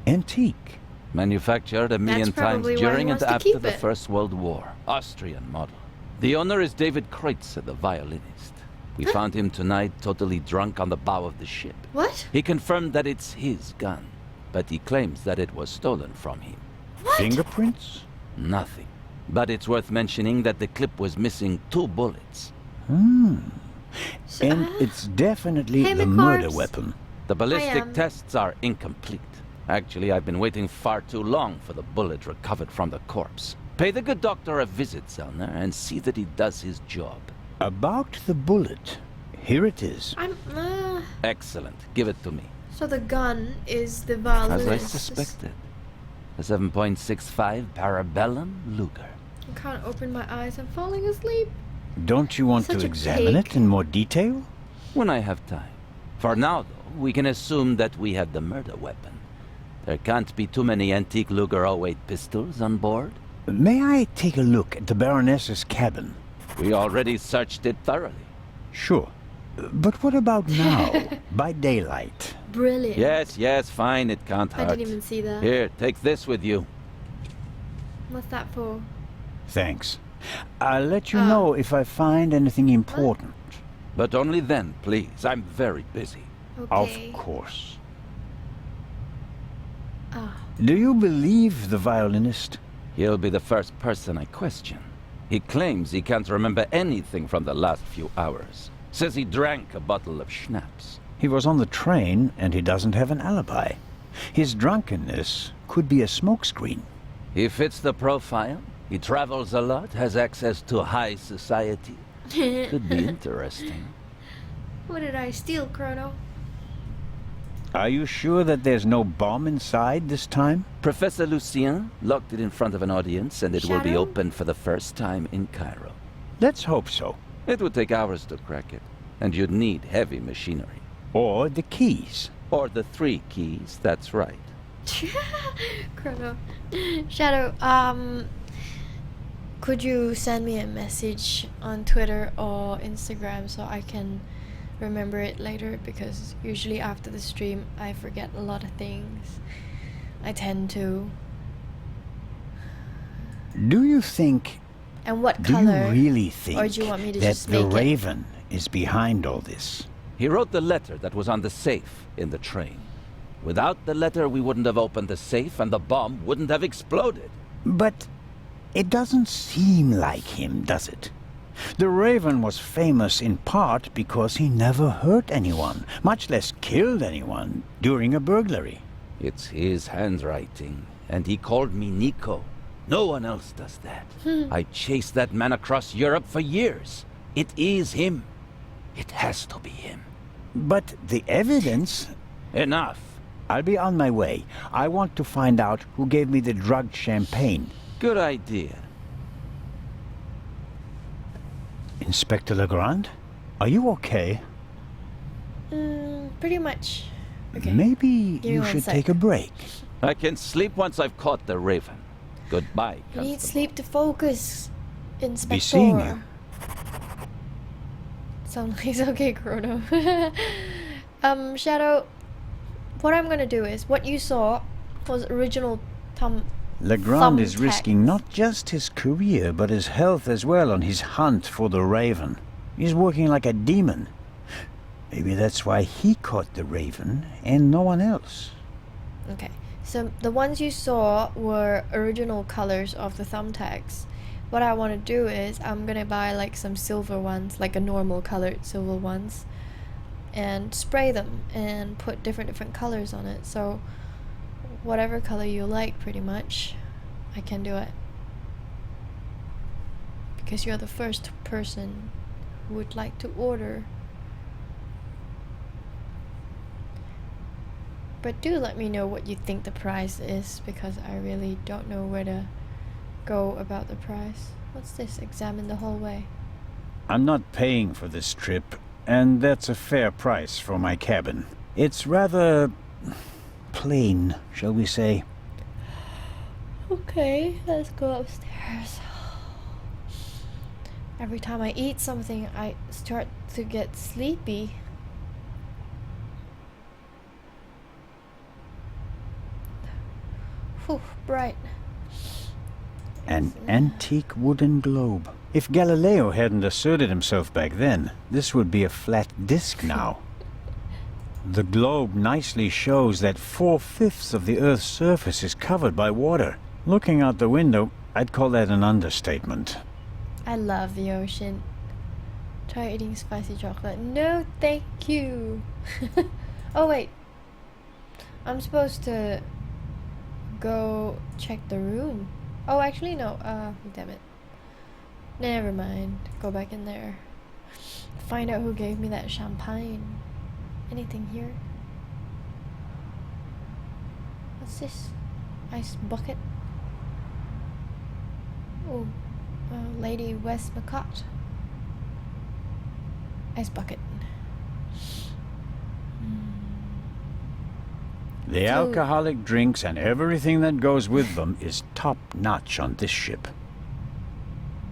Antique. Manufactured a million times probably why he during and wants to after keep the it. First World War. Austrian model. The owner is David Kreutzer, the violinist. We found him tonight totally drunk on the bow of the ship. What? He confirmed that it's his gun, but he claims that it was stolen from him. Fingerprints? Nothing. But it's worth mentioning that the clip was missing 2 bullets. So, And it's definitely Hey, the McCorps. murder weapon. The ballistic am. tests are incomplete. Actually, I've been waiting far too long for the bullet recovered from the corpse. Pay the good doctor a visit, Zellner, and see that he does his job. About the bullet. Here it is. I'm. Excellent. Give it to me. So the gun is the As violinist. I suspected. A 7.65 Parabellum Luger. I can't open my eyes. I'm falling asleep. Don't you want Such to a examine pig. it in more detail? When I have time. For now, though, we can assume that we have the murder weapon. There can't be too many antique Luger 08 pistols on board. May I take a look at the Baroness's cabin? We already searched it thoroughly. Sure. But what about now, by daylight? Brilliant. Yes, fine, it can't I hurt. didn't even see that. Here, take this with you. What's that for? Thanks. I'll let you know if I find anything important. But only then, please. I'm very busy. Okay. Of course. Ah. Do you believe the violinist? He'll be the first person I question. He claims he can't remember anything from the last few hours. Says he drank a bottle of schnapps. He was on the train and he doesn't have an alibi. His drunkenness could be a smokescreen. He fits the profile. He travels a lot, has access to high society. Could be interesting. What did I steal, Chrono? Are you sure that there's no bomb inside this time? Professor Lucien locked it in front of an audience, and it will be Shadow? opened for the first time in Cairo. Let's hope so. It would take hours to crack it, and you'd need heavy machinery. Or the keys. Or the 3 keys, that's right. Chrono. Shadow, could you send me a message on Twitter or Instagram so I can remember it later? Because usually after the stream I forget a lot of things. I tend to. Do you think... And what Do color? you really think Or do you want me to that just the make it? Raven is behind all this? He wrote the letter that was on the safe in the train. Without the letter, we wouldn't have opened the safe, and the bomb wouldn't have exploded. But it doesn't seem like him, does it? The Raven was famous in part because he never hurt anyone, much less killed anyone, during a burglary. It's his handwriting, and he called me Nico. No one else does that. I chased that man across Europe for years. It is him. It has to be him. But the evidence... Enough. I'll be on my way. I want to find out who gave me the drugged champagne. Good idea. Inspector Legrand? Are you okay? Pretty much. Okay. Maybe Give me you one should sec. take a break. I can sleep once I've caught the Raven. Goodbye, You need Constable. sleep to focus, Inspector. seeing you. Sounds like it's okay, Chrono. Shadow, what I'm gonna do is, what you saw was original Legrand is thumbtack. risking not just his career, but his health as well on his hunt for the Raven. He's working like a demon. Maybe that's why he caught the Raven and no one else. Okay, so the ones you saw were original colors of the thumbtacks. What I want to do is, I'm gonna buy like some silver ones, like a normal colored silver ones, and spray them and put different colors on it. So whatever color you like, pretty much, I can do it. Because you're the first person who would like to order. But do let me know what you think the price is, because I really don't know where to go about the price. What's this? Examine the hallway. I'm not paying for this trip, and that's a fair price for my cabin. It's rather plain, shall we say. Okay, let's go upstairs. Every time I eat something, I start to get sleepy. Whew, bright. An antique wooden globe. If Galileo hadn't asserted himself back then, this would be a flat disk now. The globe nicely shows that 4/5 of the Earth's surface is covered by water. Looking out the window, I'd call that an understatement. I love the ocean. Try eating spicy chocolate. No, thank you. Oh, wait. I'm supposed to go check the room. Oh, actually, no. Damn it. Never mind. Go back in there. Find out who gave me that champagne. Anything here? What's this? Ice bucket? Oh, Lady Westmacott. Ice bucket. The alcoholic drinks and everything that goes with them is top-notch on this ship.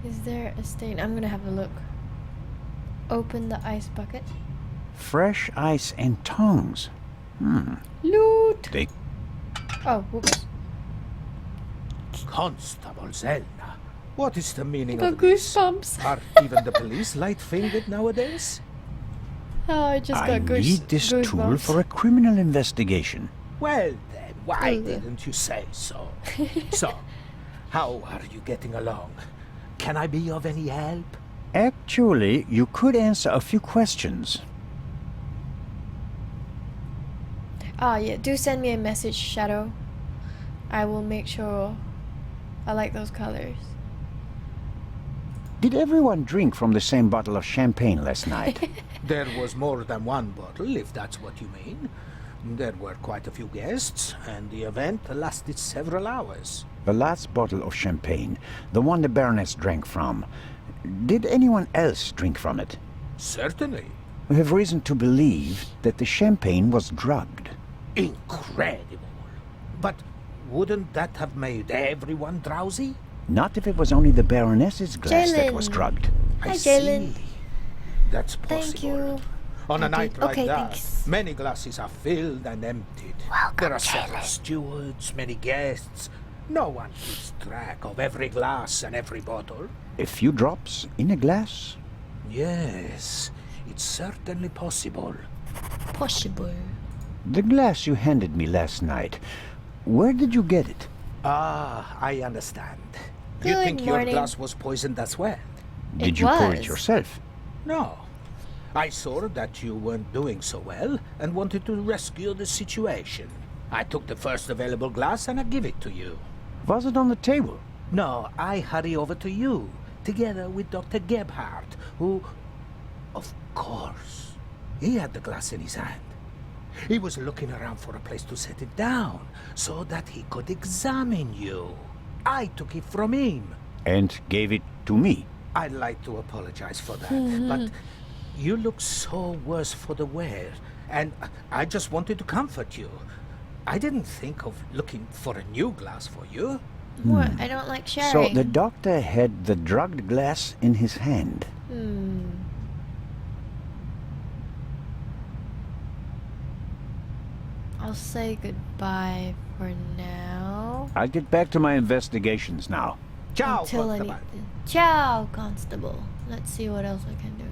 Is there a stain? I'm gonna have a look. Open the ice bucket. Fresh ice and tongs. Loot! They... Oh, whoops. Constable Zelda, what is the meaning Got of this? goosebumps. Are even the police light-fingered nowadays? Oh, I just I got goose. need this tool goosebumps. for a criminal investigation. Well then, why Ugh. didn't you say so? So, how are you getting along? Can I be of any help? Actually, you could answer a few questions. Ah, yeah, do send me a message, Shadow. I will make sure I like those colors. Did everyone drink from the same bottle of champagne last night? There was more than one bottle, if that's what you mean. There were quite a few guests, and the event lasted several hours. The last bottle of champagne, the one the Baroness drank from, did anyone else drink from it? Certainly. We have reason to believe that the champagne was drugged. Incredible. But wouldn't that have made everyone drowsy? Not if it was only the Baroness's glass that was Jalen. drugged. Hi, I Jalen. see. That's possible. Thank you. On a I night did. like Okay, that, thanks. many glasses are filled and emptied. There are several stewards, many guests. No one keeps track of every glass and every bottle. A few drops in a glass? Yes, it's certainly possible. Possible. The glass you handed me last night, where did you get it? Ah, I understand. You Good think your morning. glass was poisoned as well? Did It you pour it was. yourself? No. I saw that you weren't doing so well and wanted to rescue the situation. I took the first available glass and I give it to you. Was it on the table? No, I hurry over to you, together with Dr. Gebhardt, who... Of course, he had the glass in his hand. He was looking around for a place to set it down, so that he could examine you. I took it from him. And gave it to me. I'd like to apologize for that, but you look so worse for the wear, and I just wanted to comfort you. I didn't think of looking for a new glass for you. What? I don't like sharing. So the doctor had the drugged glass in his hand. I'll say goodbye for now. I'll get back to my investigations now. Ciao, Until I Constable. need... Ciao, Constable. Let's see what else I can do.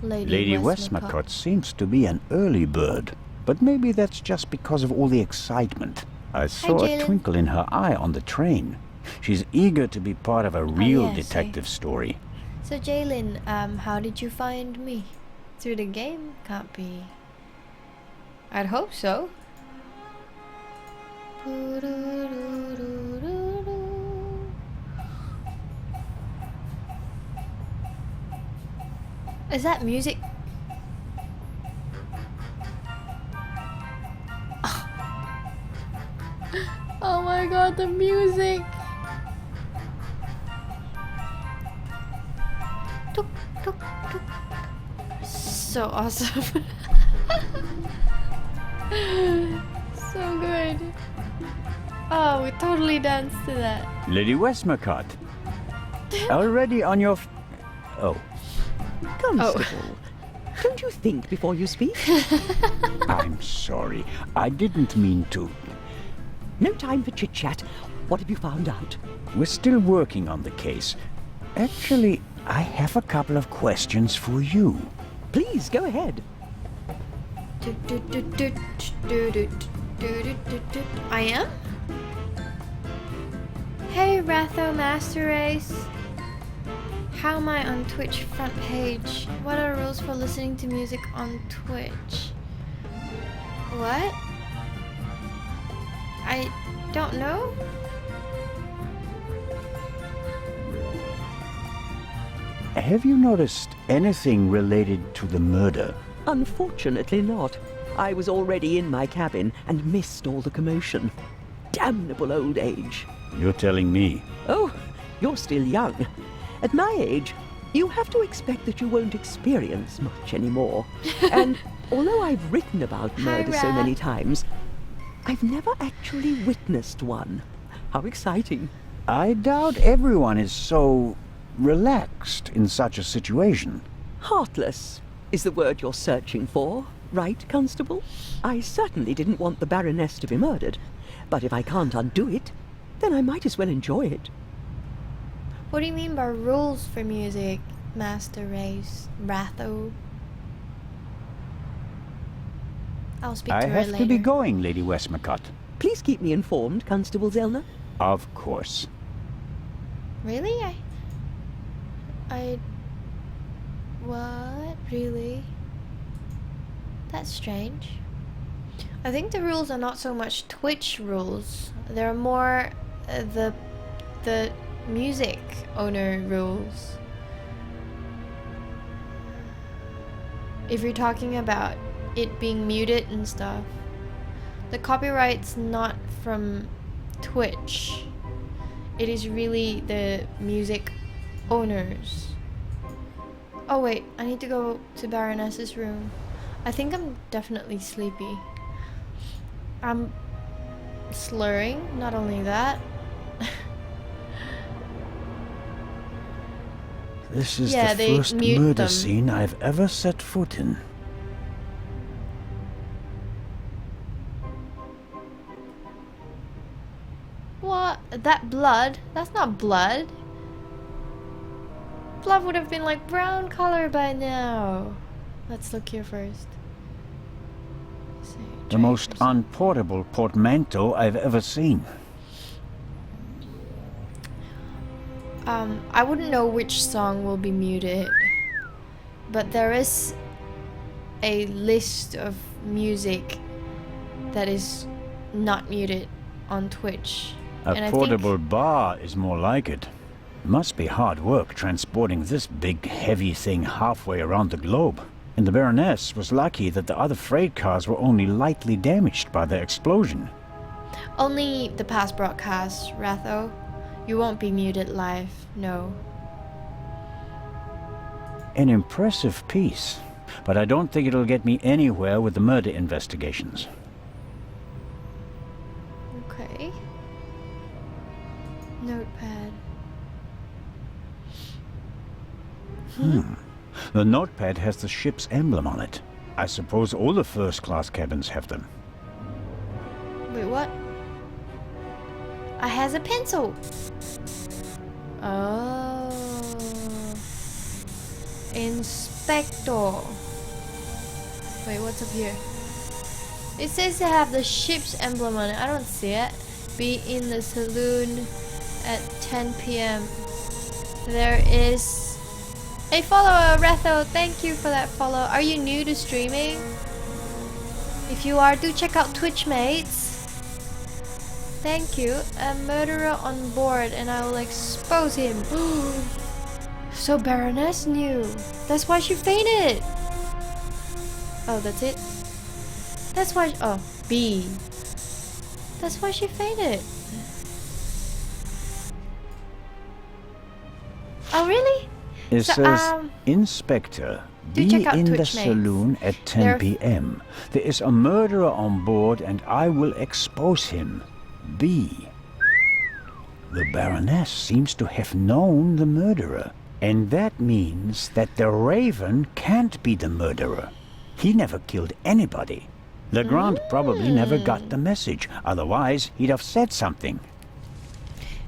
Lady Westmacott seems to be an early bird, but maybe that's just because of all the excitement. I saw a Jalen. twinkle in her eye on the train. She's eager to be part of a real yeah, detective story. So Jalen, how did you find me? Through the game? Can't be. I'd hope so. Is that music? Oh my god, the music! Tuk, tuk, tuk. So awesome. So good. Oh, we totally danced to that. Lady Westmacott, already on your... Oh, Constable, don't you think before you speak? I'm sorry. I didn't mean to. No time for chit-chat. What have you found out? We're still working on the case. Actually, I have a couple of questions for you. Please, go ahead. I am? Hey Ratho Master Race. How am I on Twitch front page? What are the rules for listening to music on Twitch? What? I don't know? Have you noticed anything related to the murder? Unfortunately not. I was already in my cabin and missed all the commotion. Damnable old age. You're telling me. Oh, you're still young. At my age, you have to expect that you won't experience much anymore. And although I've written about murder so many times, I've never actually witnessed one. How exciting. I doubt everyone is so relaxed in such a situation. Heartless is the word you're searching for, right, Constable? I certainly didn't want the Baroness to be murdered, but if I can't undo it, then I might as well enjoy it. What do you mean by rules for music, Master Race, Ratho? I'll speak I to her have later. to be going, Lady Westmacott. Please keep me informed, Constable Zellner. Of course. Really? I What? Really? That's strange. I think the rules are not so much Twitch rules. They're more the music owner rules. If you're talking about it being muted and stuff, the copyright's not from Twitch. It is really the music owners. Oh wait, I need to go to Baroness's room. I think I'm definitely sleepy. I'm slurring, not only that. This is Yeah, the they first mute murder them. scene I've ever set foot in. What? That blood? That's not blood. Blood would have been like brown color by now. Let's look here first. Let's see, The most Drake or unportable portmanteau I've ever seen. I wouldn't know which song will be muted, but there is a list of music that is not muted on Twitch. A And I portable think, bar is more like it. Must be hard work transporting this big, heavy thing halfway around the globe. And the Baroness was lucky that the other freight cars were only lightly damaged by the explosion. only the past broadcast, Ratho. You won't be muted live, no. An impressive piece, but I don't think it'll get me anywhere with the murder investigations. Okay. Notepad. The notepad has the ship's emblem on it. I suppose all the first-class cabins have them. Wait, what? I has a pencil. Oh. Inspector. Wait, what's up here? It says to have the ship's emblem on it. I don't see it. Be in the saloon at 10 p.m. There is a follower, Retho. Thank you for that follow. Are you new to streaming? If you are, do check out Twitch, mates. Thank you. A murderer on board, and I will expose him. So Baroness knew. That's why she fainted. Oh, that's it. That's why. Oh, B. That's why she fainted. Oh, really? It So, says, Inspector, do be check out in the Twitch, mates. saloon at 10 They're- p.m. There is a murderer on board and I will expose him. B. The Baroness seems to have known the murderer. And that means that the Raven can't be the murderer. He never killed anybody. Legrand probably never got the message. Otherwise, he'd have said something.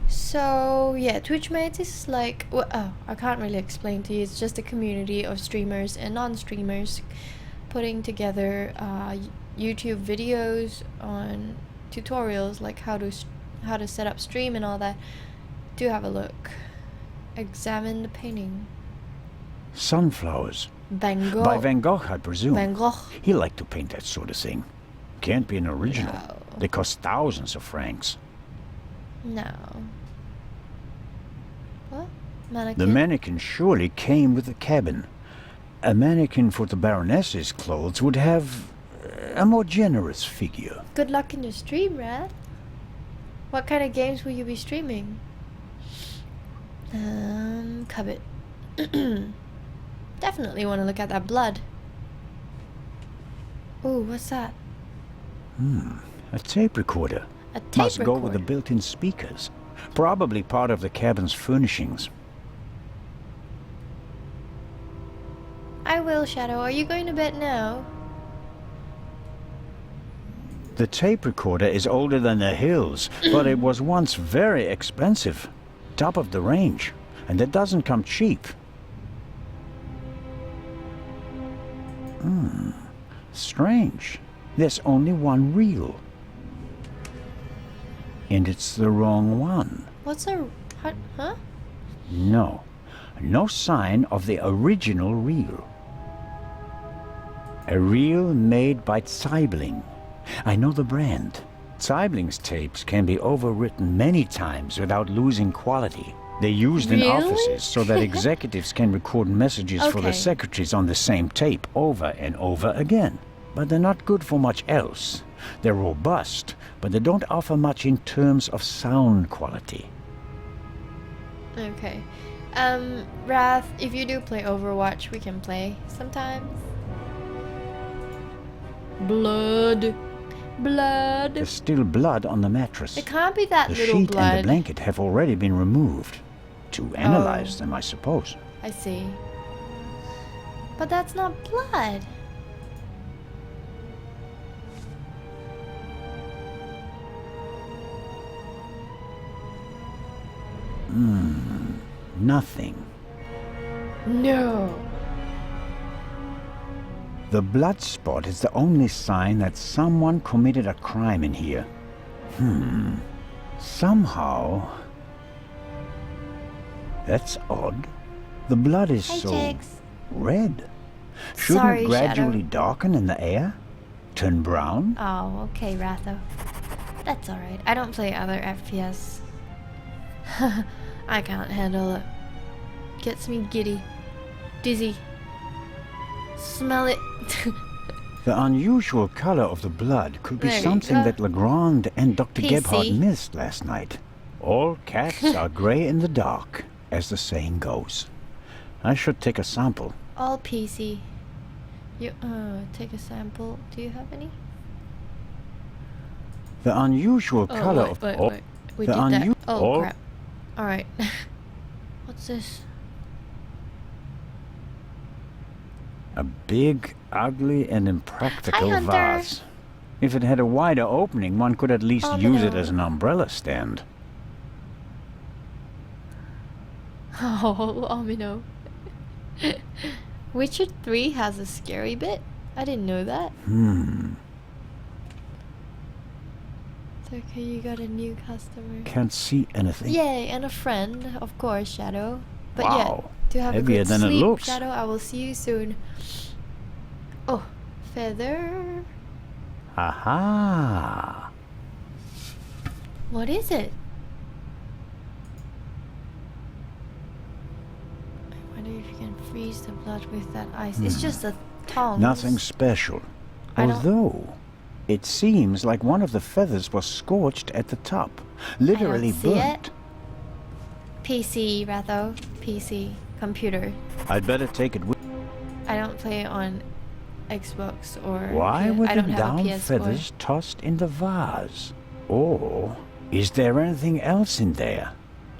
So yeah, Twitch mates is like, well, oh, I can't really explain to you. It's just a community of streamers and non-streamers putting together YouTube videos on tutorials like how to set up stream and all that. Do have a look. Examine the painting. Sunflowers. Van Gogh. By Van Gogh, I presume. Van Gogh. He liked to paint that sort of thing. Can't be an original. No. They cost thousands of francs. No. What? Mannequin? The mannequin surely came with the cabin. A mannequin for the Baroness's clothes would have a more generous figure. Good luck in your stream, Rat. What kind of games will you be streaming? Cupboard. Definitely want to look at that blood. Ooh, what's that? A tape recorder. A tape Must recorder. go with the built-in speakers. Probably part of the cabin's furnishings. I will, Shadow. Are you going to bed now? The tape recorder is older than the hills, but it was once very expensive. Top of the range. And it doesn't come cheap. Strange. There's only one reel. And it's the wrong one. What's a... Huh? No. No sign of the original reel. A reel made by Zeibling. I know the brand. Zeibling's tapes can be overwritten many times without losing quality. They're used in Really? offices so that executives can record messages for Okay. the secretaries on the same tape over and over again. But they're not good for much else. They're robust, but they don't offer much in terms of sound quality. Okay. Wrath, if you do play Overwatch, we can play sometimes. Blood. Blood. There's still blood on the mattress. It can't be that The little sheet blood. and the blanket have already been removed. To analyze them, I suppose. I see. But that's not blood. Nothing. No. The blood spot is the only sign that someone committed a crime in here. Somehow... That's odd. The blood is Hey, so Jigs. red. Shouldn't Sorry, it gradually Shadow. darken in the air? Turn brown? Oh, okay, Ratho. That's alright. I don't play other FPS. I can't handle it. Gets me giddy. Dizzy. Smell it. The unusual color of the blood could be There you something go. that Legrand and Dr. PC. Gebhardt missed last night. All cats are gray in the dark, as the saying goes. I should take a sample. All PC. You, take a sample. Do you have any? The unusual color of all... wait. We the did that. unu- Oh, all- crap. Alright. What's this? A big, ugly, and impractical Hi, Hunter. vase. If it had a wider opening, one could at least Oh, use it no. as an umbrella stand. Oh, Omino. Witcher 3 has a scary bit? I didn't know that. It's okay, you got a new customer. Can't see anything. Yay, and a friend, of course, Shadow. But Wow. yeah, to have Heavier a good than it sleep, looks. Shadow. I will see you soon. Oh, feather. Aha! What is it? I wonder if you can freeze the blood with that ice. It's just a tongue. Nothing special. I don't- Although, it seems like one of the feathers was scorched at the top. Literally see it. burnt. PC, Ratho. PC. Computer. I'd better take it with... I don't play on Xbox or... Why were I the don't have a down PS4. feathers tossed in the vase? Or is there anything else in there?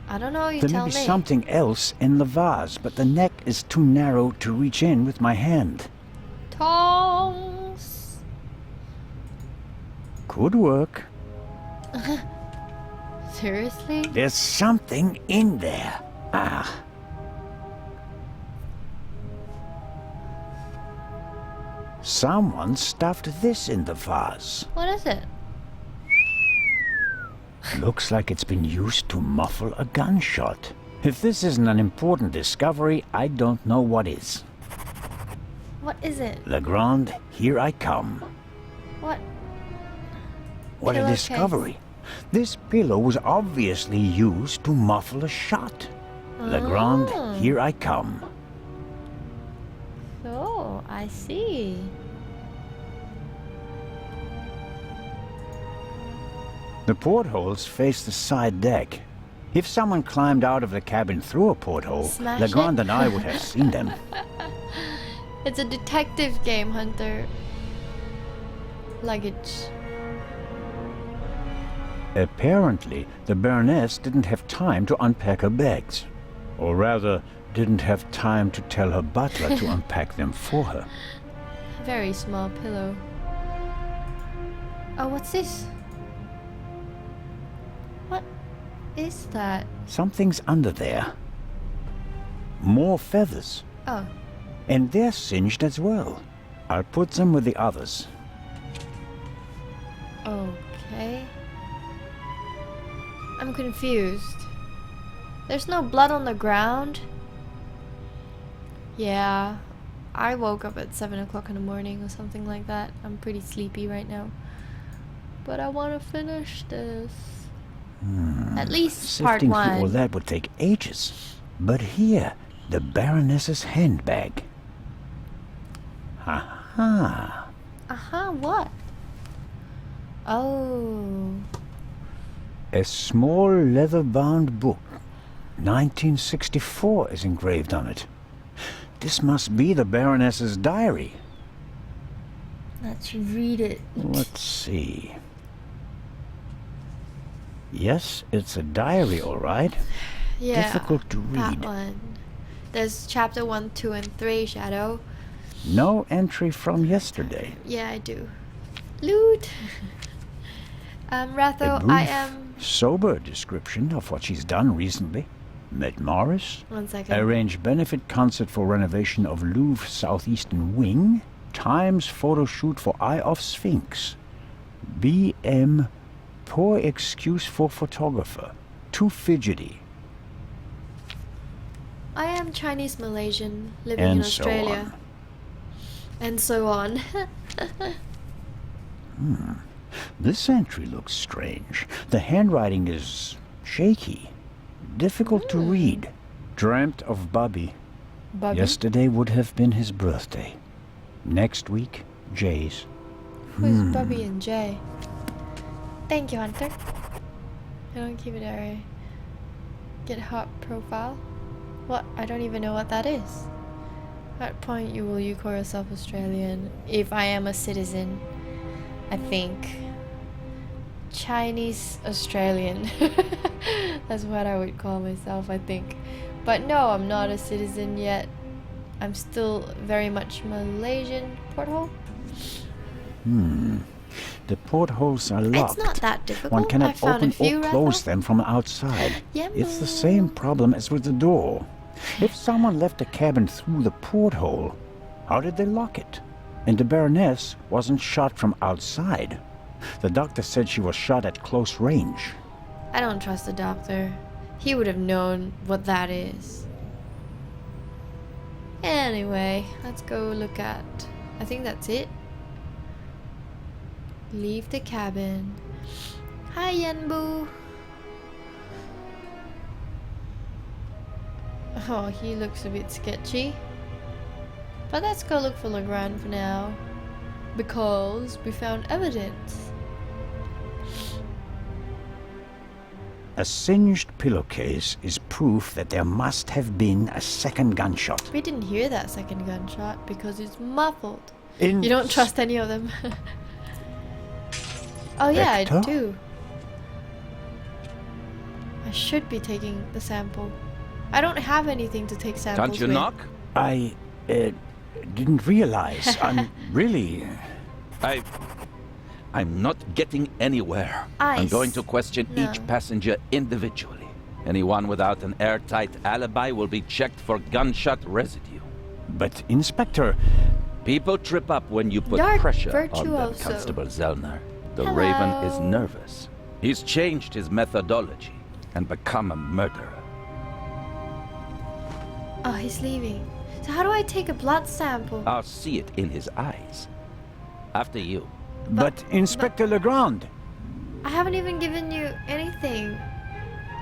I don't know, you There tell may be me. something else in the vase, but the neck is too narrow to reach in with my hand. Tongs. Could work. Seriously? There's something in there. Ah. Someone stuffed this in the vase. What is it? Looks like it's been used to muffle a gunshot. If this isn't an important discovery, I don't know what is. What is it? Legrand, here I come. What? What a Pillowcase. discovery. This pillow was obviously used to muffle a shot. Legrand, Oh. here I come. So, I see. The portholes face the side deck. If someone climbed out of the cabin through a porthole, Smash Legrand it. and I would have seen them. It's a detective game, Hunter. Luggage. Apparently, the Baroness didn't have time to unpack her bags. Or rather, didn't have time to tell her butler to unpack them for her. Very small pillow. Oh, what's this? What is that? Something's under there. More feathers. Oh, And they're singed as well. I'll put them with the others. okay. I'm confused. There's no blood on the ground. Yeah, I woke up at 7 o'clock in the morning or something like that. I'm pretty sleepy right now. But I want to finish this. At least part Sifting through all 1. that would take ages. But here, the Baroness's handbag. Aha. What? Oh. A small leather-bound book. 1964 is engraved on it. This must be the Baroness's diary. Let's read it. Let's see. Yes, it's a diary, all right. Yeah. Difficult to That read. one. There's chapter 1, 2, and 3, Shadow. No entry from yesterday. Yeah, I do. Loot. Ratho, A brief, I am... sober description of what she's done recently. Met Morris. 1 second. Arranged benefit concert for renovation of Louvre Southeastern Wing. Times photo shoot for Eye of Sphinx. BM, poor excuse for photographer. Too fidgety. I am Chinese Malaysian, living And in so Australia. And so on. This entry looks strange. The handwriting is shaky. Difficult to read. Dreamt of Bubby. Bobby? Yesterday would have been his birthday. Next week, Jay's. Who's Bobby and Jay? Thank you, Hunter. I don't keep it area. GitHub profile. What? I don't even know what that is. At what point will you call yourself Australian? If I am a citizen, I think. Chinese Australian. That's what I would call myself, I think. But no, I'm not a citizen yet. I'm still very much Malaysian. Porthole? The portholes are locked. It's not that difficult. One I cannot found a open few, or close Rafa. them from outside. Yeah, It's the man. same problem as with the door. If someone left the cabin through the porthole, how did they lock it? And the Baroness wasn't shot from outside. The doctor said she was shot at close range. I don't trust the doctor. He would have known what that is. Anyway, let's go look at... I think that's it. Leave the cabin. Hi, Yenbu. Oh, he looks a bit sketchy. But let's go look for Legrand for now. Because we found evidence. A singed pillowcase is proof that there must have been a second gunshot. We didn't hear that second gunshot because it's muffled. In You don't trust any of them. Oh yeah, I Hector? do. I should be taking the sample. I don't have anything to take samples Can't you with. knock? I didn't realize. I'm really... I'm not getting anywhere. I'm Ice. going to question No. each passenger individually. Anyone without an airtight alibi will be checked for gunshot residue. But Inspector... People trip up when you put Dark pressure on them, virtuoso. Constable Zellner. The Hello. Raven is nervous. He's changed his methodology and become a murderer. Oh, he's leaving. So how do I take a blood sample? I'll see it in his eyes. After you. But Inspector Legrand... I haven't even given you anything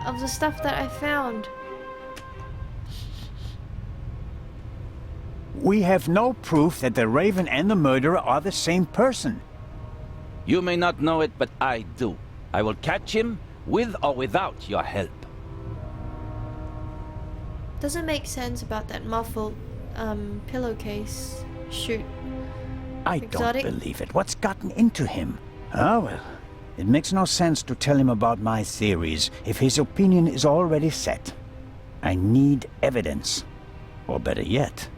of the stuff that I found. We have no proof that the Raven and the murderer are the same person. You may not know it, but I do. I will catch him with or without your help. Doesn't make sense about that muffled pillowcase. Shoot. I Exotic? don't believe it. What's gotten into him? Ah, well. It makes no sense to tell him about my theories if his opinion is already set. I need evidence. Or better yet,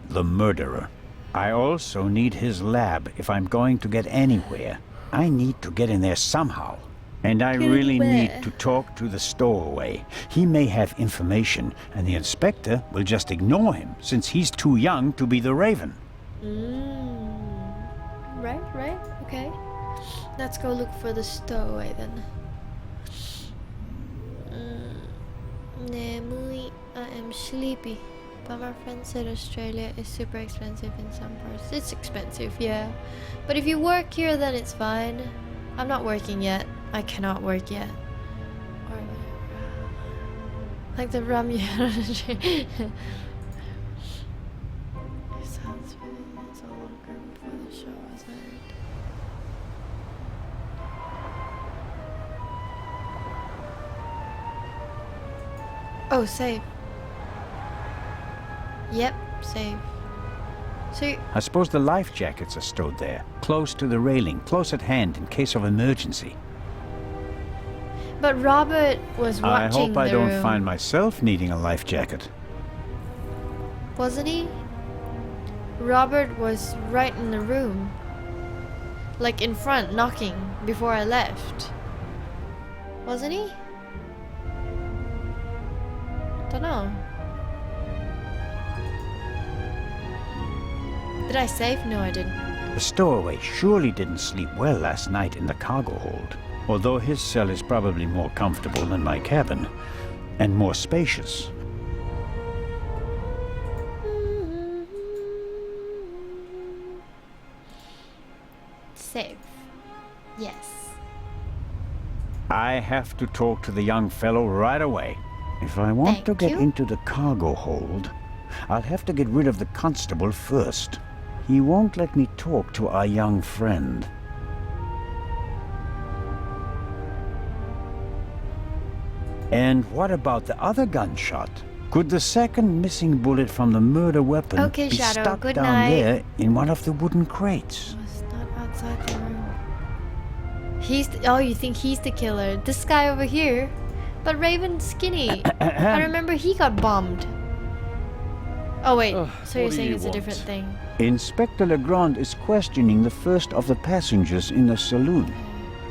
the murderer. I also need his lab if I'm going to get anywhere. I need to get in there somehow. And I Get really where? need to talk to the stowaway. He may have information, and the inspector will just ignore him, since he's too young to be the Raven. Right, okay. Let's go look for the stowaway then. Nemui, I am sleepy. But my friend said Australia is super expensive in some parts. It's expensive, yeah. But if you work here, then it's fine. I'm not working yet. I cannot work yet. Or like the rum you had on the train. Sounds really it's a longer before the show was aired. Oh, save. Yep, save. So I suppose the life jackets are stowed there, close to the railing, close at hand in case of emergency. but Robert was I watching hope I the don't room. find myself needing a life jacket. Wasn't he? Robert was right in the room. Like in front, knocking before I left. Wasn't he? Dunno. Did I save? No, I didn't. The stowaway surely didn't sleep well last night in the cargo hold, although his cell is probably more comfortable than my cabin, and more spacious. Save. Yes. I have to talk to the young fellow right away. If I want to Thank get you. into the cargo hold, I'll have to get rid of the constable first. He won't let me talk to our young friend. And what about the other gunshot? Could the second missing bullet from the murder weapon Okay, be Shadow, stuck good down night. there in one of the wooden crates? Was not outside the room. Oh, you think he's the killer? This guy over here. But Raven's skinny. I remember he got bombed. Oh wait, Ugh, so you're what do saying you it's a different want? thing. Inspector Legrand is questioning the first of the passengers in the saloon.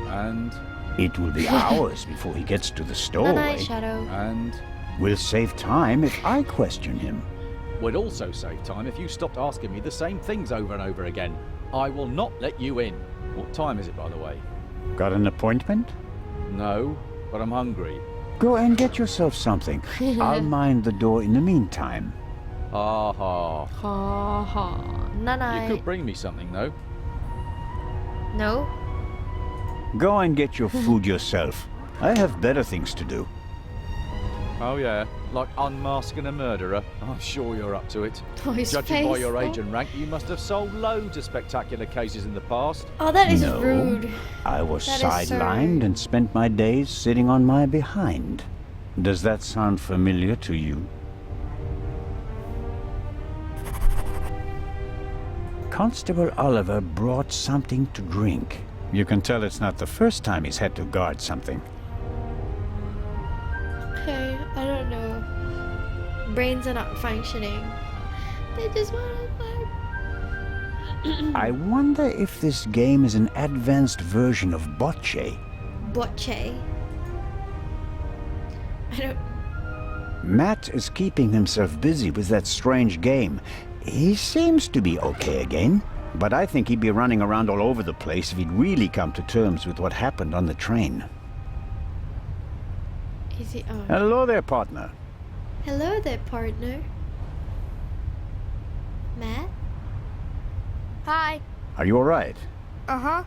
And It will be hours before he gets to the Good stowaway. night, Shadow. and We'll save time if I question him. would also save time if you stopped asking me the same things over and over again. I will not let you in. What time is it, by the way? Got an appointment? No, but I'm hungry. Go and get yourself something. I'll mind the door in the meantime. Aha. Ha ha. You Night. could bring me something, though. No? Go and get your food yourself. I have better things to do. Oh, yeah? Like unmasking a murderer? I'm sure you're up to it. Oh, his Judging by face, your age though. and rank, you must have solved loads of spectacular cases in the past. Oh, that is No. rude. I was That is so sidelined rude. and spent my days sitting on my behind. Does that sound familiar to you? Constable Oliver brought something to drink. You can tell it's not the first time he's had to guard something. Okay, I don't know. Brains are not functioning. They just want to fight. I wonder if this game is an advanced version of bocce. Bocce. I don't. Matt is keeping himself busy with that strange game. He seems to be okay again, but I think he'd be running around all over the place if he'd really come to terms with what happened on the train. Is he? Oh. Hello there, partner. Hello there, partner. Matt? Hi. Are you all right? Uh-huh.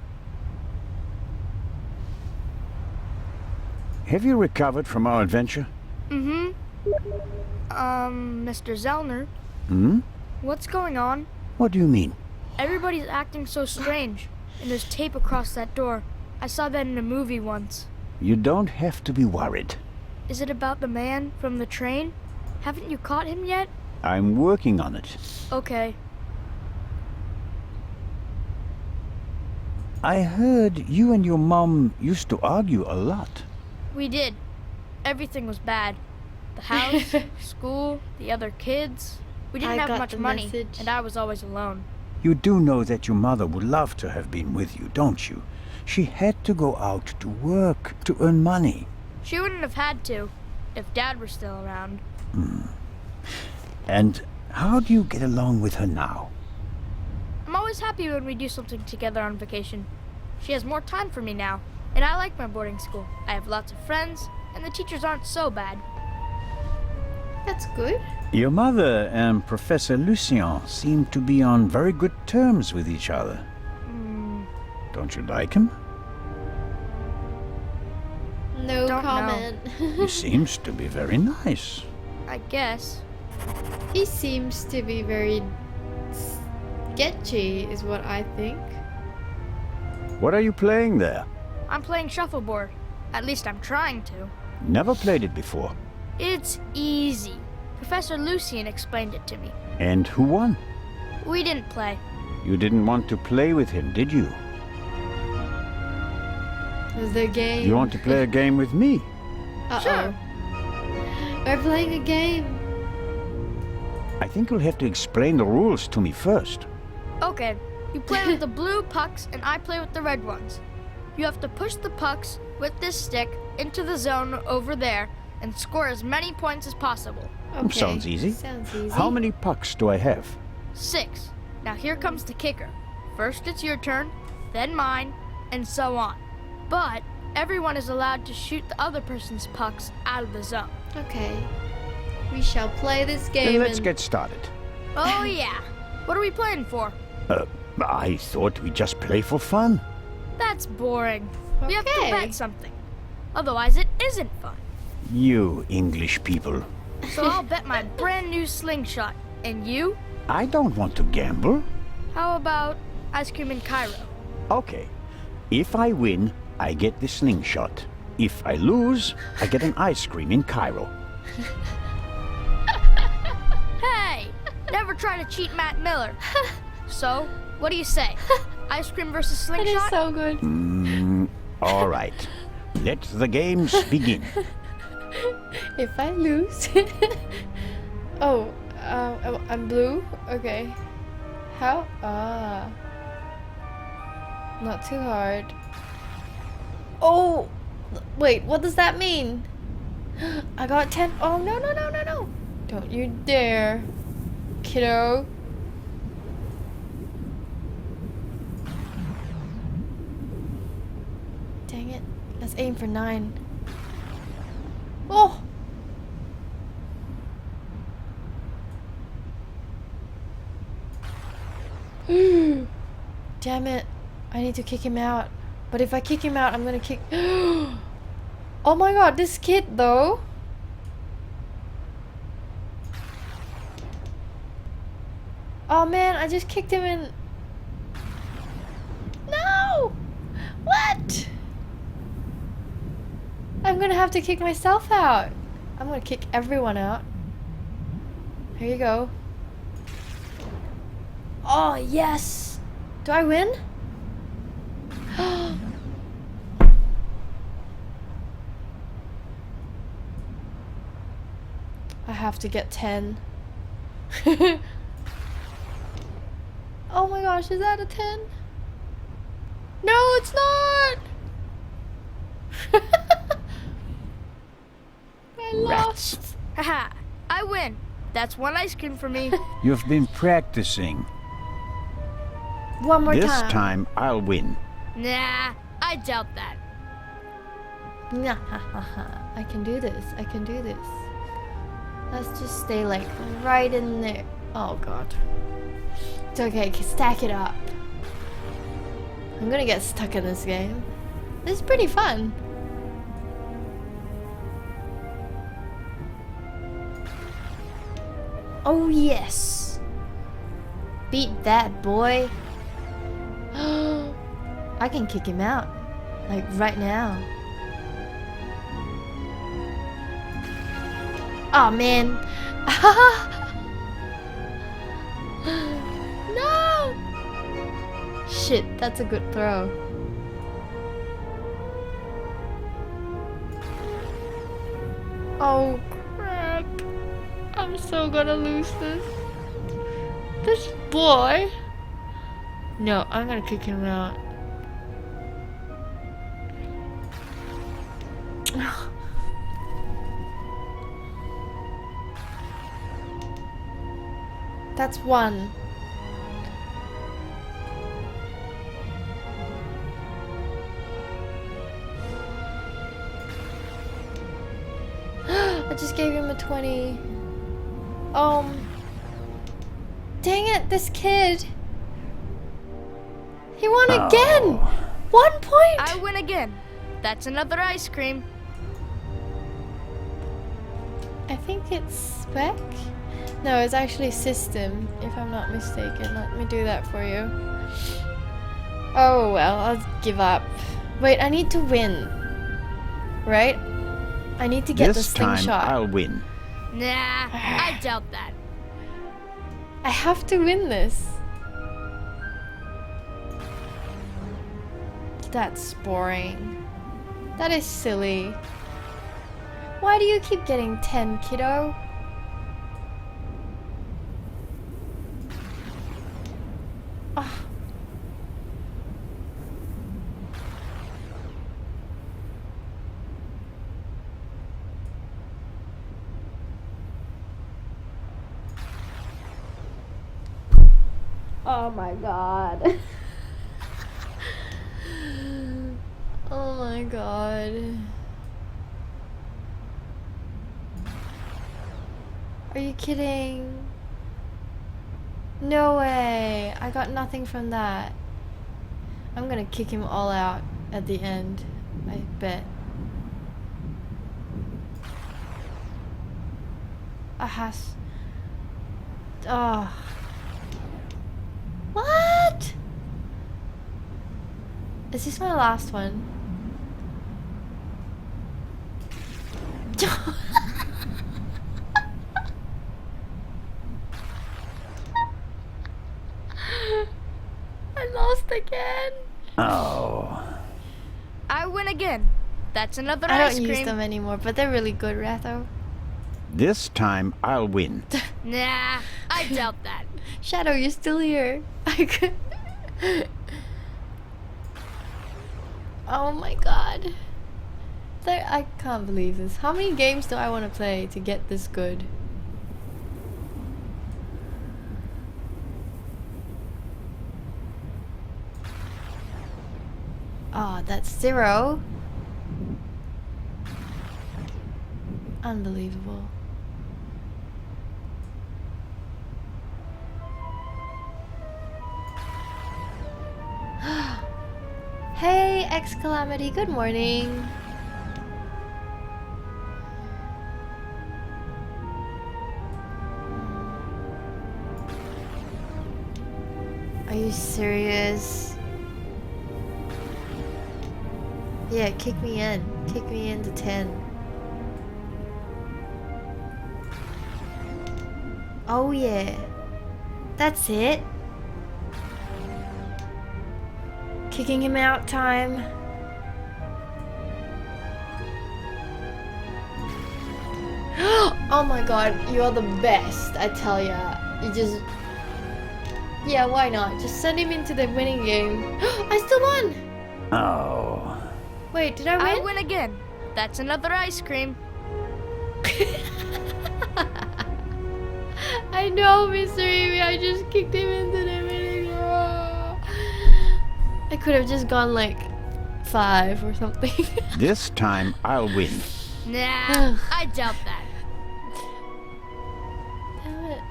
Have you recovered from our adventure? Mm-hmm. Mr. Zellner, Hmm? what's going on? What do you mean? Everybody's acting so strange. And there's tape across that door. I saw that in a movie once. You don't have to be worried. Is it about the man from the train? Haven't you caught him yet? I'm working on it. Okay. I heard you and your mom used to argue a lot. We did. Everything was bad. The house, school, the other kids. We didn't I have got much the money, message. and I was always alone. You do know that your mother would love to have been with you, don't you? She had to go out to work to earn money. She wouldn't have had to, if Dad were still around. And how do you get along with her now? I'm always happy when we do something together on vacation. She has more time for me now, and I like my boarding school. I have lots of friends, and the teachers aren't so bad. That's good. Your mother and Professor Lucien seem to be on very good terms with each other. Don't you like him? No Don't know. comment. He seems to be very nice. I guess. He seems to be very sketchy, is what I think. What are you playing there? I'm playing shuffleboard. At least I'm trying to. Never played it before. It's easy. Professor Lucien explained it to me. And who won? We didn't play. You didn't want to play with him, did you? Is there a game? You want to play a game with me? Uh-oh. Sure. We're playing a game. I think you'll have to explain the rules to me first. Okay, you play with the blue pucks and I play with the red ones. You have to push the pucks with this stick into the zone over there and score as many points as possible. Okay. Sounds easy. Sounds easy. How many pucks do I have? 6. Now here comes the kicker. First it's your turn, then mine, and so on. But everyone is allowed to shoot the other person's pucks out of the zone. Okay. We shall play this game. Then let's and- get started. Oh yeah. What are we playing for? I thought we'd just play for fun. That's boring. We have to Okay. bet something. Otherwise it isn't fun. You English people. So I'll bet my brand new slingshot. And you? I don't want to gamble. How about ice cream in Cairo? Okay. If I win, I get the slingshot. If I lose, I get an ice cream in Cairo. Hey! Never try to cheat Matt Miller. So, what do you say? Ice cream versus That slingshot? is so good. All right. Let the games begin. If I lose. Oh, I'm blue? Okay. How? Ah. Not too hard. Oh! Wait, what does that mean? I got 10. Oh, no, no, no, no, no. Don't you dare, kiddo. Dang it. Let's aim for 9. Oh! Damn it. I need to kick him out. But if I kick him out, I'm gonna kick... Oh my god, this kid though. Oh man, I just kicked him in... No! What? I'm gonna have to kick myself out. I'm gonna kick everyone out. Here you go. Oh, yes! Do I win? I have to get 10. Oh my gosh, is that a 10? No, it's not! I lost. Haha, I win. That's 1 ice cream for me. You've been practicing. One more This time. time I'll win. Nah, I doubt that. Nah, I can do this. I can do this. Let's just stay like right in there. Oh god. It's okay, stack it up. I'm gonna get stuck in this game. This is pretty fun. Oh yes. Beat that boy. I can kick him out. Like right now. Oh man. No! Shit, that's a good throw. Oh crap. I'm so gonna lose this. This boy. No, I'm gonna kick him out. That's 1. I just gave him a 20. Dang it, this kid. He won again! 1 point! I win again. That's another ice cream. I think it's spec? No, it's actually system, if I'm not mistaken. Let me do that for you. Oh well, I'll give up. Wait, I need to win. Right? I need to get the This time slingshot. I'll win. Nah, I doubt that. I have to win this. That's boring. That is silly. Why do you keep getting 10, kiddo? Ah. Oh my god. Oh my god. Are you kidding? No way. I got nothing from that. I'm gonna kick him all out at the end. I bet. Ahas. Oh. What? Is this my last one? I lost again. Oh. I win again. That's another I ice don't cream. use them anymore, but they're really good, Ratho. This time I'll win. Nah, I doubt that. Shadow, you're still here. I could. Oh my god. I can't believe this. How many games do I want to play to get this good? Oh, that's 0. Unbelievable. Hey, X Calamity, good morning. Are you serious? Yeah, kick me in. Kick me into 10. Oh yeah. That's it. Kicking him out time. Oh my god, you're the best, I tell ya. You just... Yeah, why not? Just send him into the winning game. I still won! Oh. Wait, did I win? I win again. That's another ice cream. I know, Mr. Amy, I just kicked him into the winning game. I could have just gone like 5 or something. This time I'll win. Nah, I doubt that. Damn it.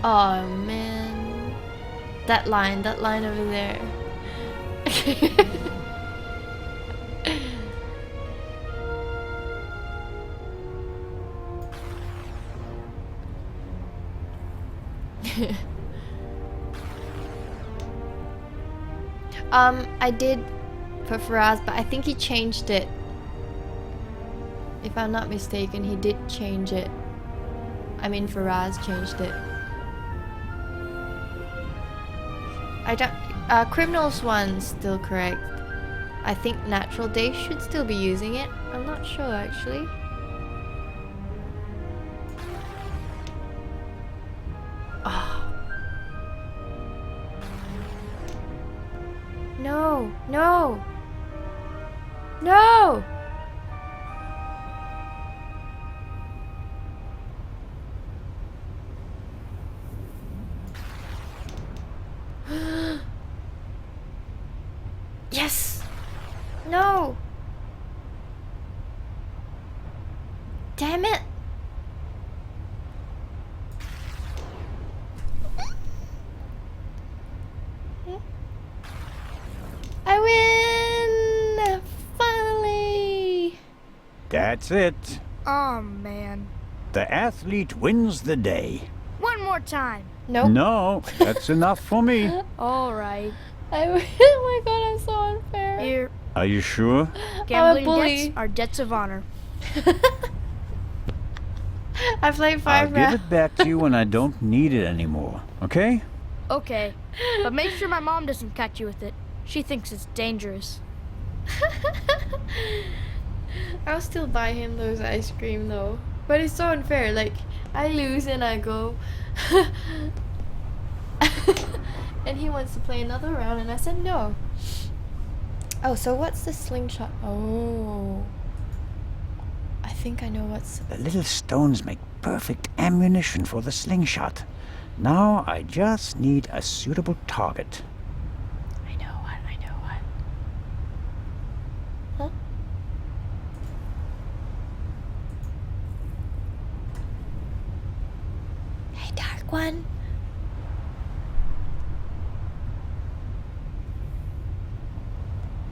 Oh man. That line over there. I did for Faraz, but I think he changed it. If I'm not mistaken, he did change it. I mean, Faraz changed it. I don't... Criminals one's still correct. I think Natural Day should still be using it. I'm not sure, actually. Oh. No! No! No! Yes! No! Damn it! I win! Finally! That's it. Oh, man. The athlete wins the day. One more time. Nope. No, that's enough for me. All right. Oh my god, I'm so unfair. Here, Are you sure? gambling bully. debts are debts of honor. I played I'll 5 give rounds. it back to you when I don't need it anymore, okay? Okay, but make sure my mom doesn't catch you with it. She thinks it's dangerous. I'll still buy him those ice cream though. But it's so unfair. Like, I lose and I go. And he wants to play another round and I said no. Oh, so what's the slingshot? Oh. I think I know what's... The little stones make perfect ammunition for the slingshot. Now I just need a suitable target. I know what. Huh? Hey, Dark One.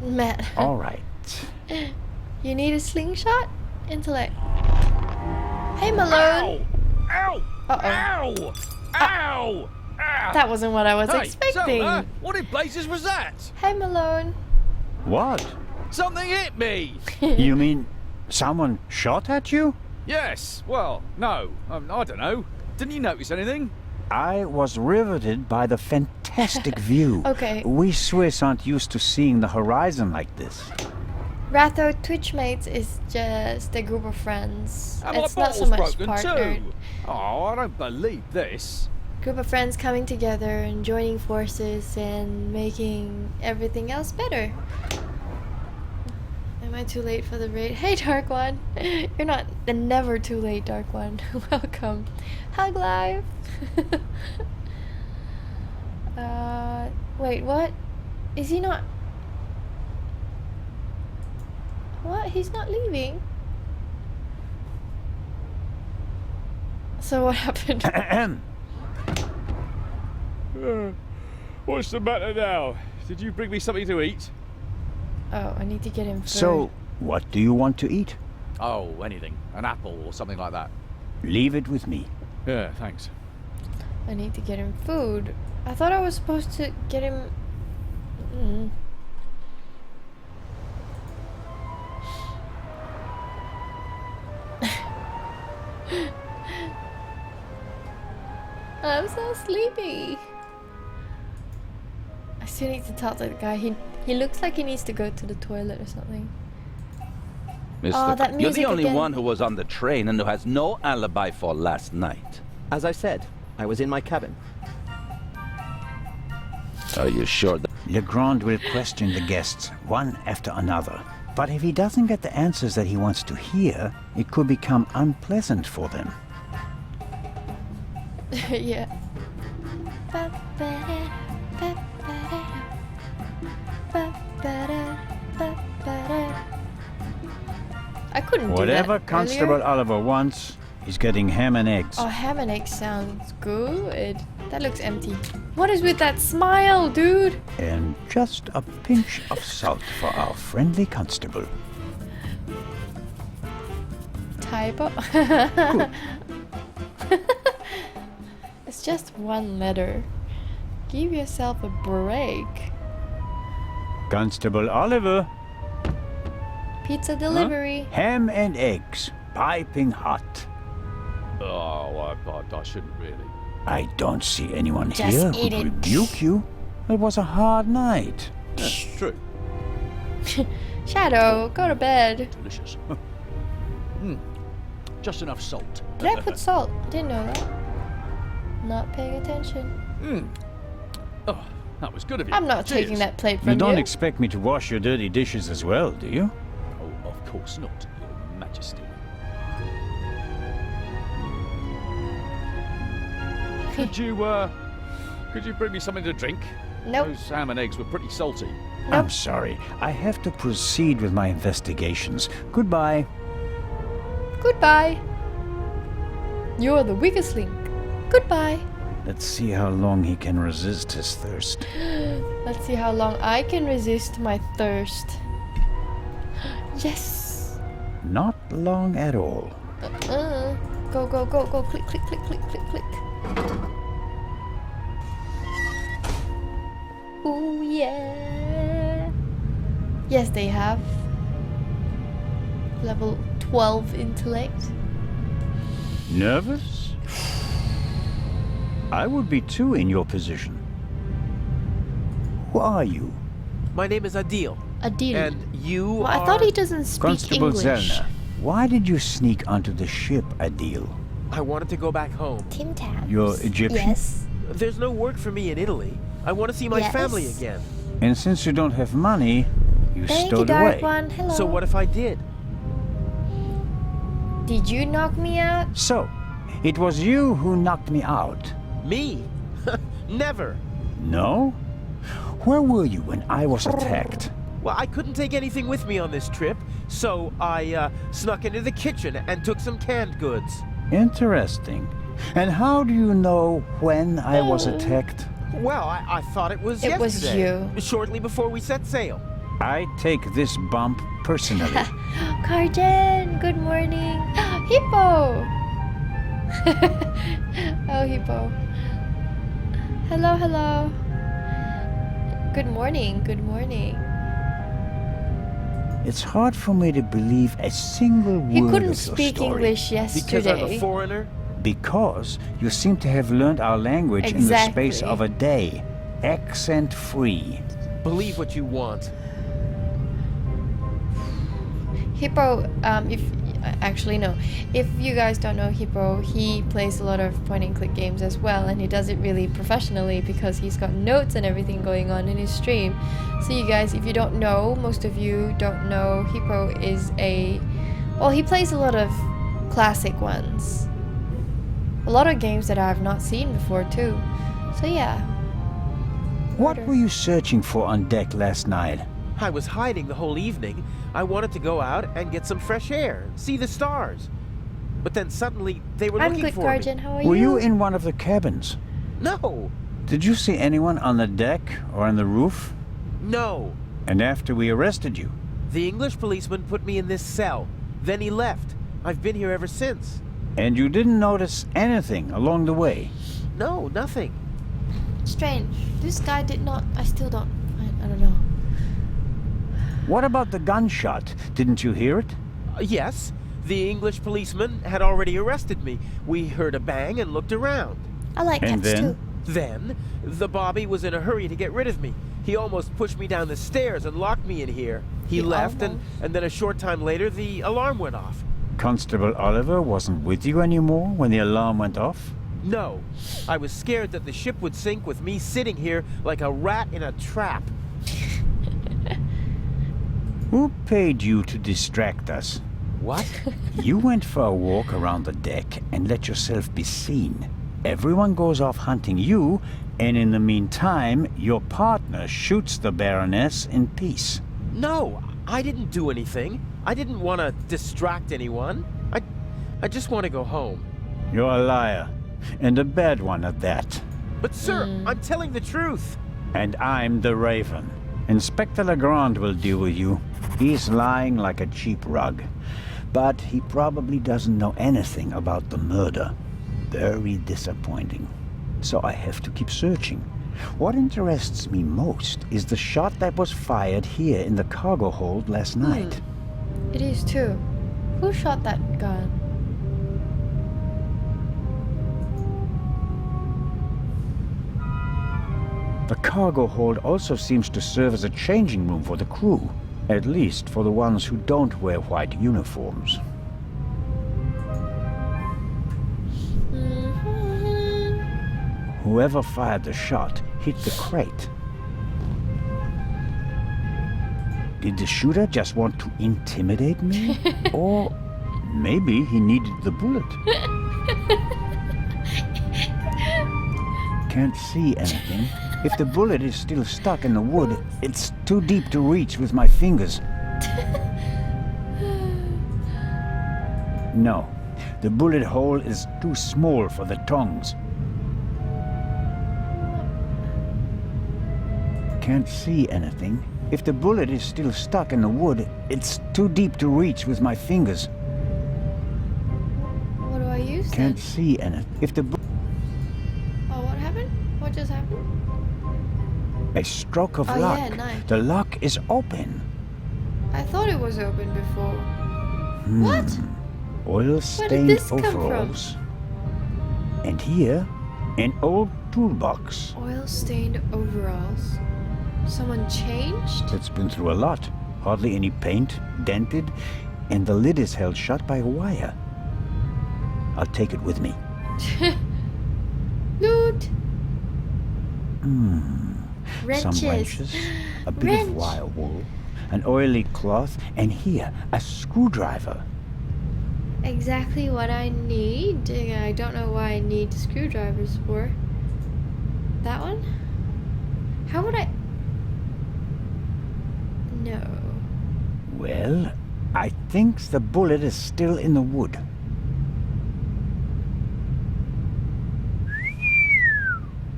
Matt. All right. You need a slingshot? Intellect. Hey, Malone. Ow! Uh-oh. Ow! Ow! Ah! That wasn't what I was Hey, expecting. Selma, what in blazes was that? Hey, Malone. What? Something hit me! You mean someone shot at you? Yes, well, no, I don't know. Didn't you notice anything? I was riveted by the fantastic view. Okay. We Swiss aren't used to seeing the horizon like this. Ratho Twitchmates is just a group of friends. And my It's not so bottle's much broken partnered. too. Oh, I don't believe this. Group of friends coming together and joining forces and making everything else better. Am I too late for the raid? Hey, Dark One. You're not never too late, Dark One. Welcome. Hug Live. Wait, what? Is he not? What? He's not leaving. So what happened? What's the matter now? Did you bring me something to eat? Oh, I need to get him food. So, what do you want to eat? Oh, anything. An apple or something like that. Leave it with me. Yeah, thanks. I need to get him food. I thought I was supposed to get him... I'm so sleepy. I still need to talk to the guy. He looks like he needs to go to the toilet or something. Mister, that you're music the only again. one who was on the train and who has no alibi for last night. As I said, I was in my cabin. Are you sure that... Legrand will question the guests one after another. But if he doesn't get the answers that he wants to hear, it could become unpleasant for them. Yeah. I couldn't Whatever do that Constable earlier. Oliver wants, he's getting ham and eggs. Oh, ham and egg sounds good. That looks empty. What is with that smile, dude? And just a pinch of salt for our friendly constable. Typo. It's just one letter. Give yourself a break. Constable Oliver, Pizza delivery. ham and eggs, piping hot. Oh, I shouldn't really. I don't see anyone Just here eat who'd it. rebuke you. It was a hard night. That's true. Shadow, go to bed. Delicious. Just enough salt. Did I put salt? I didn't know that. Not paying attention. Oh, that was good of you. I'm not Cheers. taking that plate from You don't expect me to wash your dirty dishes as well, do you? Oh, of course not, Your Majesty. Could you bring me something to drink? Nope. Those ham and eggs were pretty salty. I'm sorry. I have to proceed with my investigations. Goodbye. Goodbye. You're the weakest link. Goodbye. Let's see how long he can resist his thirst. Let's see how long I can resist my thirst. Yes. Not long at all. Go, go, go, go. Click, click, click, click, click, click. Ooh, yeah. Yes, they have. Level 12 intellect. Nervous? I would be too in your position. Who are you? My name is Adil. Adil. And you Well, are... I thought he doesn't speak Constable English. Zellner. Why did you sneak onto the ship, Adil? I wanted to go back home. Tim Tam. You're Egyptian? Yes. There's no work for me in Italy. I want to see my Yes. family again. And since you don't have money, you Thank you, stowed Dark away. One. Hello. So what if I did? Did you knock me out? So, it was you who knocked me out. Me? Never. No? Where were you when I was attacked? Well, I couldn't take anything with me on this trip, so I snuck into the kitchen and took some canned goods. Interesting. And how do you know when I was attacked? Well, I thought it was It was yesterday. you. Shortly before we set sail. I take this bump personally. Carden, good morning. Hippo! Oh, Hippo. Hello, hello. Good morning, good morning. It's hard for me to believe a single word He couldn't of your speak story. English Because I'm a yesterday. foreigner? Because you seem to have learned our language in the space Exactly. of a day. Accent free. Believe what you want. Hippo, if actually no, if you guys don't know Hippo, he plays a lot of point and click games as well, and he does it really professionally because he's got notes and everything going on in his stream. So you guys, if you don't know, most of you don't know, Hippo is he plays a lot of classic ones. A lot of games that I've not seen before too. So yeah. What were you searching for on deck last night? I was hiding the whole evening. I wanted to go out and get some fresh air, see the stars. But then suddenly they were I'm looking Click for Guardian, me. how are Were you? you in one of the cabins? No, Did you see anyone on the deck or on the roof? no. And after we arrested you? The English policeman put me in this cell. Then he left. I've been here ever since. And you didn't notice anything along the way? No, nothing. Strange. This guy did not. I still don't. I don't know. What about the gunshot? Didn't you hear it? Yes, the English policeman had already arrested me. We heard a bang and looked around. I like And cats then? too. Then, the Bobby was in a hurry to get rid of me. He almost pushed me down the stairs and locked me in here. He left, and then a short time later, the alarm went off. Constable Oliver wasn't with you anymore when the alarm went off? No, I was scared that the ship would sink with me sitting here like a rat in a trap. Who paid you to distract us? What? You went for a walk around the deck and let yourself be seen. Everyone goes off hunting you, and in the meantime, your partner shoots the Baroness in peace. No, I didn't do anything. I didn't want to distract anyone. I just want to go home. You're a liar, and a bad one at that. But sir, I'm telling the truth. And I'm the Raven. Inspector Legrand will deal with you. He's lying like a cheap rug. But he probably doesn't know anything about the murder. Very disappointing. So I have to keep searching. What interests me most is the shot that was fired here in the cargo hold last night. It is too. Who shot that gun? The cargo hold also seems to serve as a changing room for the crew. At least for the ones who don't wear white uniforms. Whoever fired the shot hit the crate. Did the shooter just want to intimidate me? Or maybe he needed the bullet. Can't see anything. If the bullet is still stuck in the wood, it's too deep to reach with my fingers. No, the bullet hole is too small for the tongs. Can't see anything. If the bullet is still stuck in the wood, it's too deep to reach with my fingers. What do I use Can't then? see anything. If the Oh, what happened? What just happened? a stroke of Oh, luck. yeah, nice. The lock is open. I thought it was open before. What? Oil-stained this come from? overalls. And here, an old toolbox. Oil-stained overalls. Someone changed? It's been through a lot. Hardly any paint, dented, and the lid is held shut by a wire. I'll take it with me. Loot! Some Wrenches. wrenches, a bit Wrench. of wire wool, an oily cloth, and here, a screwdriver. Exactly what I need. I don't know why I need screwdrivers for. That one? How would I... No. Well, I think the bullet is still in the wood.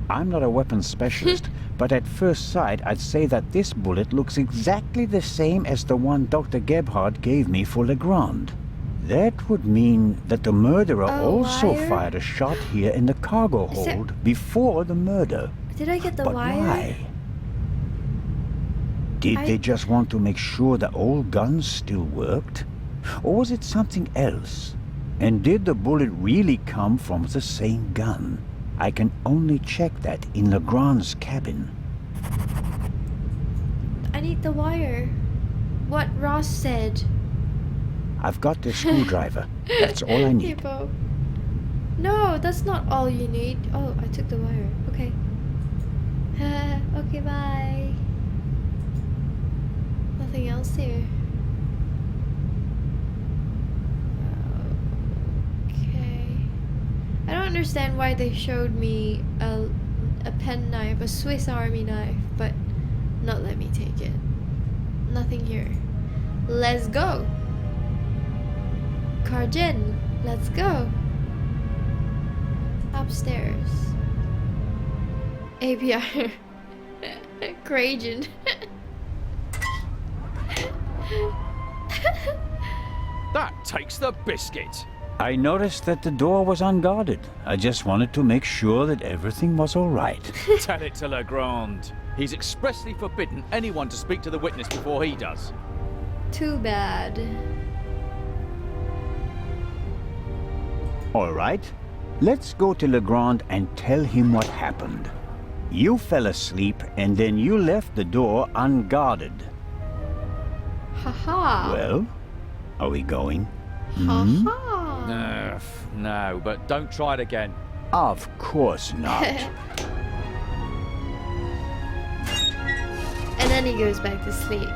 I'm not a weapons specialist, but at first sight I'd say that this bullet looks exactly the same as the one Dr. Gebhardt gave me for Legrand. That would mean that the murderer A also wire? fired a shot here in the cargo Is there- hold before the murder. Did I get the But wire? why? Did they just want to make sure the old guns still worked? Or was it something else? And did the bullet really come from the same gun? I can only check that in Legrand's cabin. I need the wire. What Ross said. I've got the screwdriver. That's all I need. Hippo. No, that's not all you need. Oh, I took the wire. Okay. Okay, bye. Nothing else here. Okay. I don't understand why they showed me a pen knife, a Swiss Army knife, but not let me take it. Nothing here. Let's go. Karjen, let's go. Upstairs. APR. Krajan. That takes the biscuit. I noticed that the door was unguarded. I just wanted to make sure that everything was all right. Tell it to Legrand. He's expressly forbidden anyone to speak to the witness before he does. Too bad. All right, let's go to Legrand and tell him what happened. You fell asleep and then you left the door unguarded. Haha. Well, are we going? Haha. No, but don't try it again. Of course not. And then he goes back to sleep.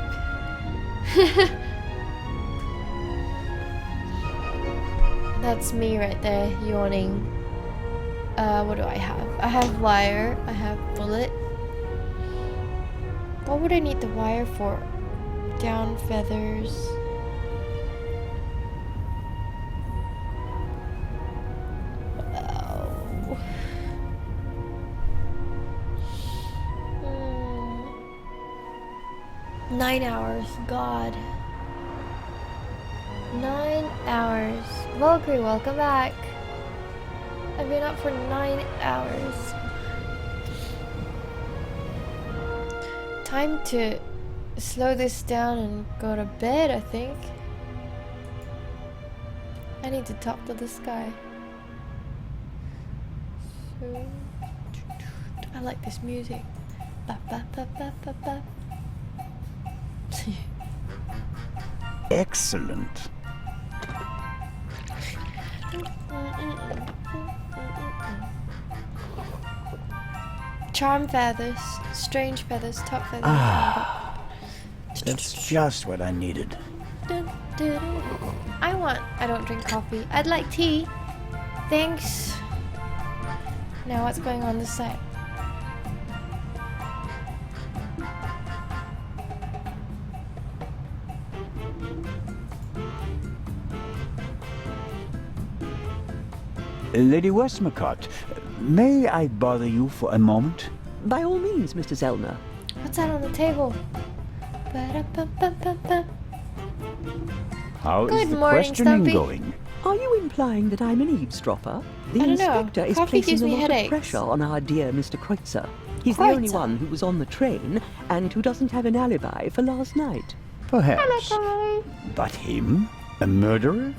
That's me right there, yawning. What do I have? I have wire. I have bullet. What would I need the wire for? Down feathers. Oh. 9 hours. God. 9 hours. Valkyrie, welcome back. I've been up for 9 hours. Time to slow this down and go to bed, I think. I need to talk to this guy. So, I like this music. Ba, ba, ba, ba, ba, ba. Excellent. Charm feathers, strange feathers, top feathers. That's just what I needed. I don't drink coffee. I'd like tea. Thanks. Now what's going on this side? Lady Westmacott, may I bother you for a moment? By all means, Mr. Zellner. What's that on the table? Ba-da-bum-bum-bum-bum. How Good is the morning, questioning Stumpy. going? Are you implying that I'm an eavesdropper? The I don't know. inspector is Coffee placing gives a me lot headaches. of pressure on our dear Mr. Kreutzer. He's the only Kreutzer? one who was on the train and who doesn't have an alibi for last night. Perhaps. But him? A murderer?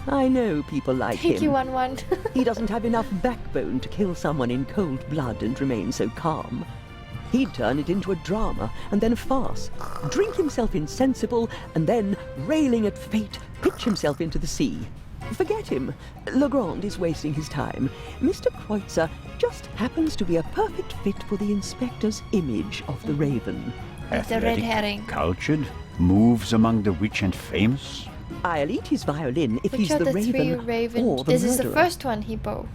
I know people like Thank him. you, 1-1. He doesn't have enough backbone to kill someone in cold blood and remain so calm. He'd turn it into a drama and then a farce, drink himself insensible, and then, railing at fate, pitch himself into the sea. Forget him. Legrand is wasting his time. Mr. Kreutzer just happens to be a perfect fit for the inspector's image of the Raven. Like the red herring. Cultured, moves among the rich and famous. I'll eat his violin if Which he's are the the three Raven, Raven? or the This is the murderer. first one, Hippo.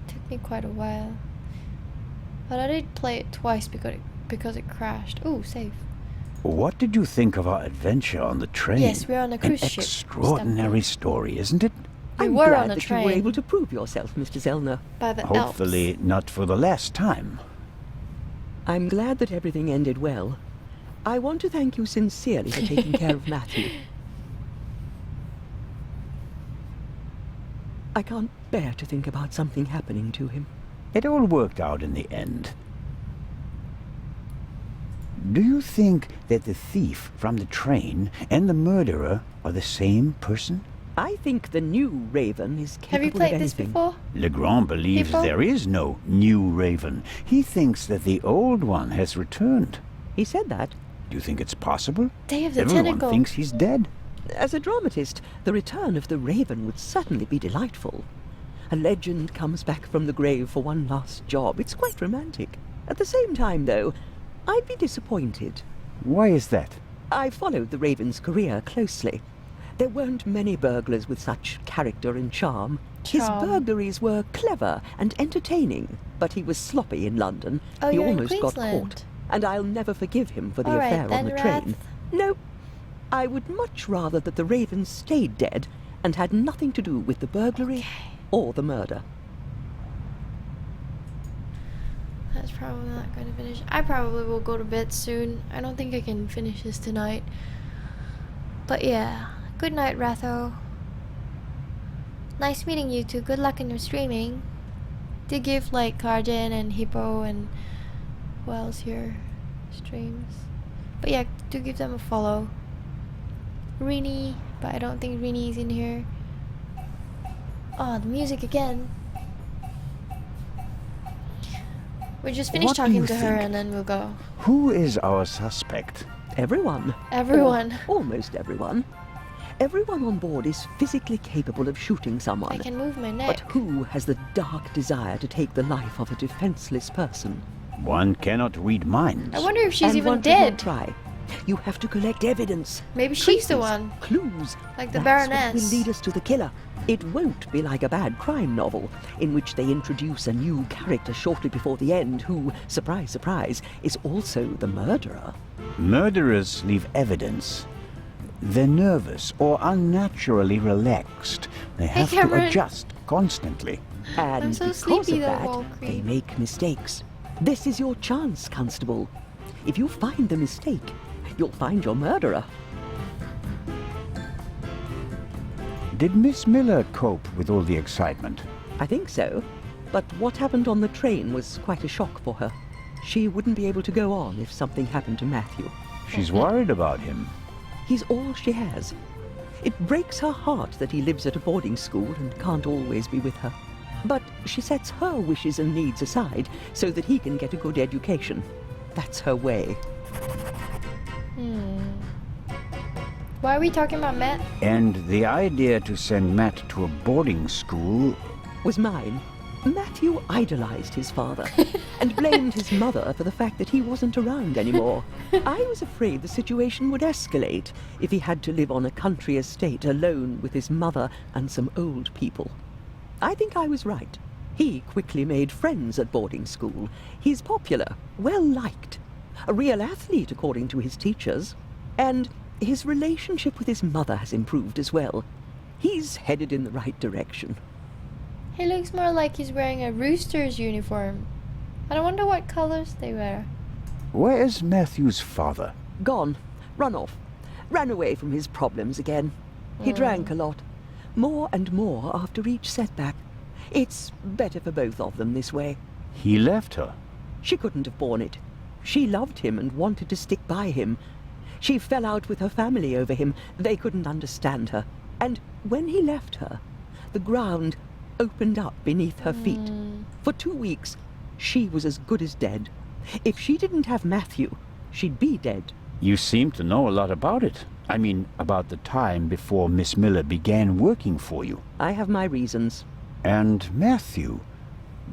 Took me quite a while. But I did play it twice because it crashed. Ooh, save. What did you think of our adventure on the train? Yes, we're on a cruise An ship, extraordinary story, isn't it? We I'm were glad on a that you were train. able to prove yourself, Mr. Zellner. By the Hopefully not for the last time. I'm glad that everything ended well. I want to thank you sincerely for taking care of Matthew. I can't bear to think about something happening to him. It all worked out in the end. Do you think that the thief from the train and the murderer are the same person? I think the new Raven is capable Have you of played this anything. before? Legrand believes People? there is no new Raven. He thinks that the old one has returned. He said that. Do you think it's possible? Day of the Everyone Tentacle. thinks he's dead. As a dramatist, the return of the Raven would certainly be delightful. A legend comes back from the grave for one last job. It's quite romantic. At the same time, though, I'd be disappointed. Why is that? I followed the Raven's career closely. There weren't many burglars with such character and charm. His Charm. burglaries were clever and entertaining, but he was sloppy in London. Oh, he you're in almost got Queensland. caught, and I'll never forgive him for the All right, affair on then, the train. Rath. No, I would much rather that the Raven stayed dead and had nothing to do with the burglary or the murder. That's probably not going to finish. I probably will go to bed soon. I don't think I can finish this tonight. But yeah, good night, Ratho. Nice meeting you two. Good luck in your streaming. Do give like Cardin and Hippo and who else here streams. But yeah, do give them a follow. Rini, but I don't think Rini's in here. Oh, the music again. We just finished What do you talking to her think? and then we'll go. Who is our suspect? Everyone. Everyone. Or almost everyone. Everyone on board is physically capable of shooting someone. I can move my But neck. who has the dark desire to take the life of a defenseless person? One cannot read minds. I wonder if she's And even one cannot dead. try. You have to collect evidence. Maybe she's the traces, one. Clues. Like the That's Baroness. what will lead us to the killer. It won't be like a bad crime novel, in which they introduce a new character shortly before the end who, surprise, surprise, is also the murderer. Murderers leave evidence. They're nervous or unnaturally relaxed. They have to Cameron. adjust constantly. And I'm so because sleepy of though, that, Walker. they make mistakes. This is your chance, Constable. If you find the mistake, you'll find your murderer. Did Miss Miller cope with all the excitement? I think so. But what happened on the train was quite a shock for her. She wouldn't be able to go on if something happened to Matthew. She's worried about him. He's all she has. It breaks her heart that he lives at a boarding school and can't always be with her. But she sets her wishes and needs aside so that he can get a good education. That's her way. Why are we talking about Matt? And the idea to send Matt to a boarding school... Was mine. Matthew idolized his father and blamed his mother for the fact that he wasn't around anymore. I was afraid the situation would escalate if he had to live on a country estate alone with his mother and some old people. I think I was right. He quickly made friends at boarding school. He's popular, well-liked, a real athlete according to his teachers, and his relationship with his mother has improved as well. He's headed in the right direction. He looks more like he's wearing a Rooster's uniform. But I wonder what colors they wear. Where is Matthew's father? Gone. Run off. Ran away from his problems again. He drank a lot. More and more after each setback. It's better for both of them this way. He left her. She couldn't have borne it. She loved him and wanted to stick by him. She fell out with her family over him. They couldn't understand her. And when he left her, the ground opened up beneath her feet. For 2 weeks, she was as good as dead. If she didn't have Matthew, she'd be dead. You seem to know a lot about it. I mean, about the time before Miss Miller began working for you. I have my reasons. And Matthew,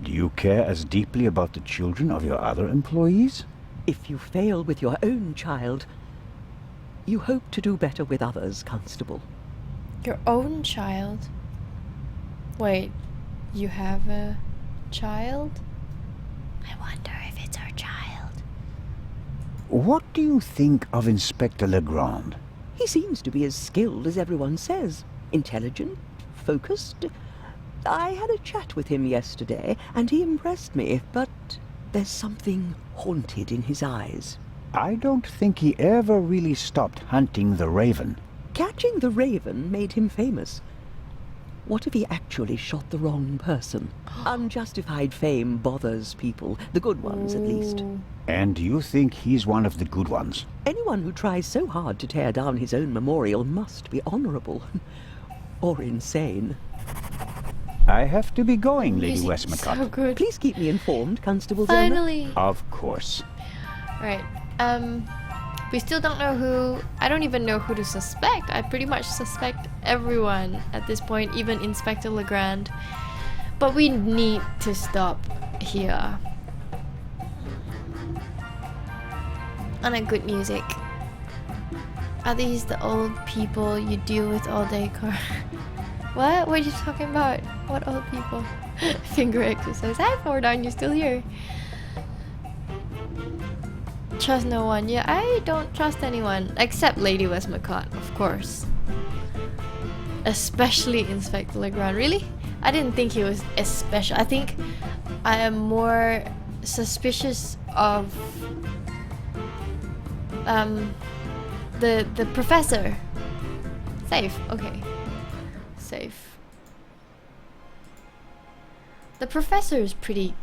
do you care as deeply about the children of your other employees? If you fail with your own child, you hope to do better with others, Constable. Your own child? Wait, you have a child? I wonder if it's our child. What do you think of Inspector Legrand? He seems to be as skilled as everyone says. Intelligent, focused. I had a chat with him yesterday, and he impressed me, but there's something haunted in his eyes. I don't think he ever really stopped hunting the raven. Catching the raven made him famous. What if he actually shot the wrong person? Unjustified fame bothers people, the good ones at least. And you think he's one of the good ones? Anyone who tries so hard to tear down his own memorial must be honorable. Or insane. I have to be going, Lady Music's Westmacott. so good. Please keep me informed, Constable Zelma. Finally. Of course. Right. We still don't know who. I don't even know who to suspect. I pretty much suspect everyone at this point, even Inspector Legrand. But we need to stop here. On a good music. Are these the old people you deal with all day, Car? What? What are you talking about? What old people? Finger exercise. Hi, Fordon, you're still here. Trust no one. Yeah, I don't trust anyone. Except Lady Westmacott, of course. Especially Inspector Legrand. Really? I didn't think he was especially. I think I am more suspicious of the professor. Safe. Okay. Safe. The professor is pretty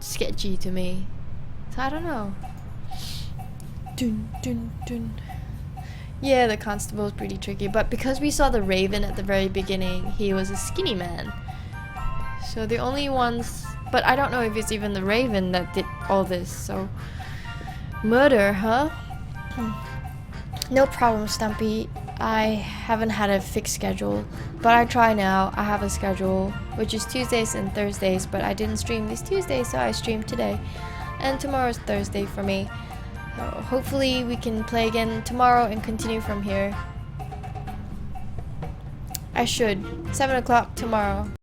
sketchy to me. So I don't know. Dun, dun, dun. Yeah, the constable is pretty tricky, but because we saw the raven at the very beginning, he was a skinny man. So the only ones, but I don't know if it's even the raven that did all this, so murder, huh? No problem, Stumpy. I haven't had a fixed schedule, but I try now. I have a schedule, which is Tuesdays and Thursdays, but I didn't stream this Tuesday, so I streamed today. And tomorrow's Thursday for me. So hopefully we can play again tomorrow and continue from here. I should. 7 o'clock tomorrow.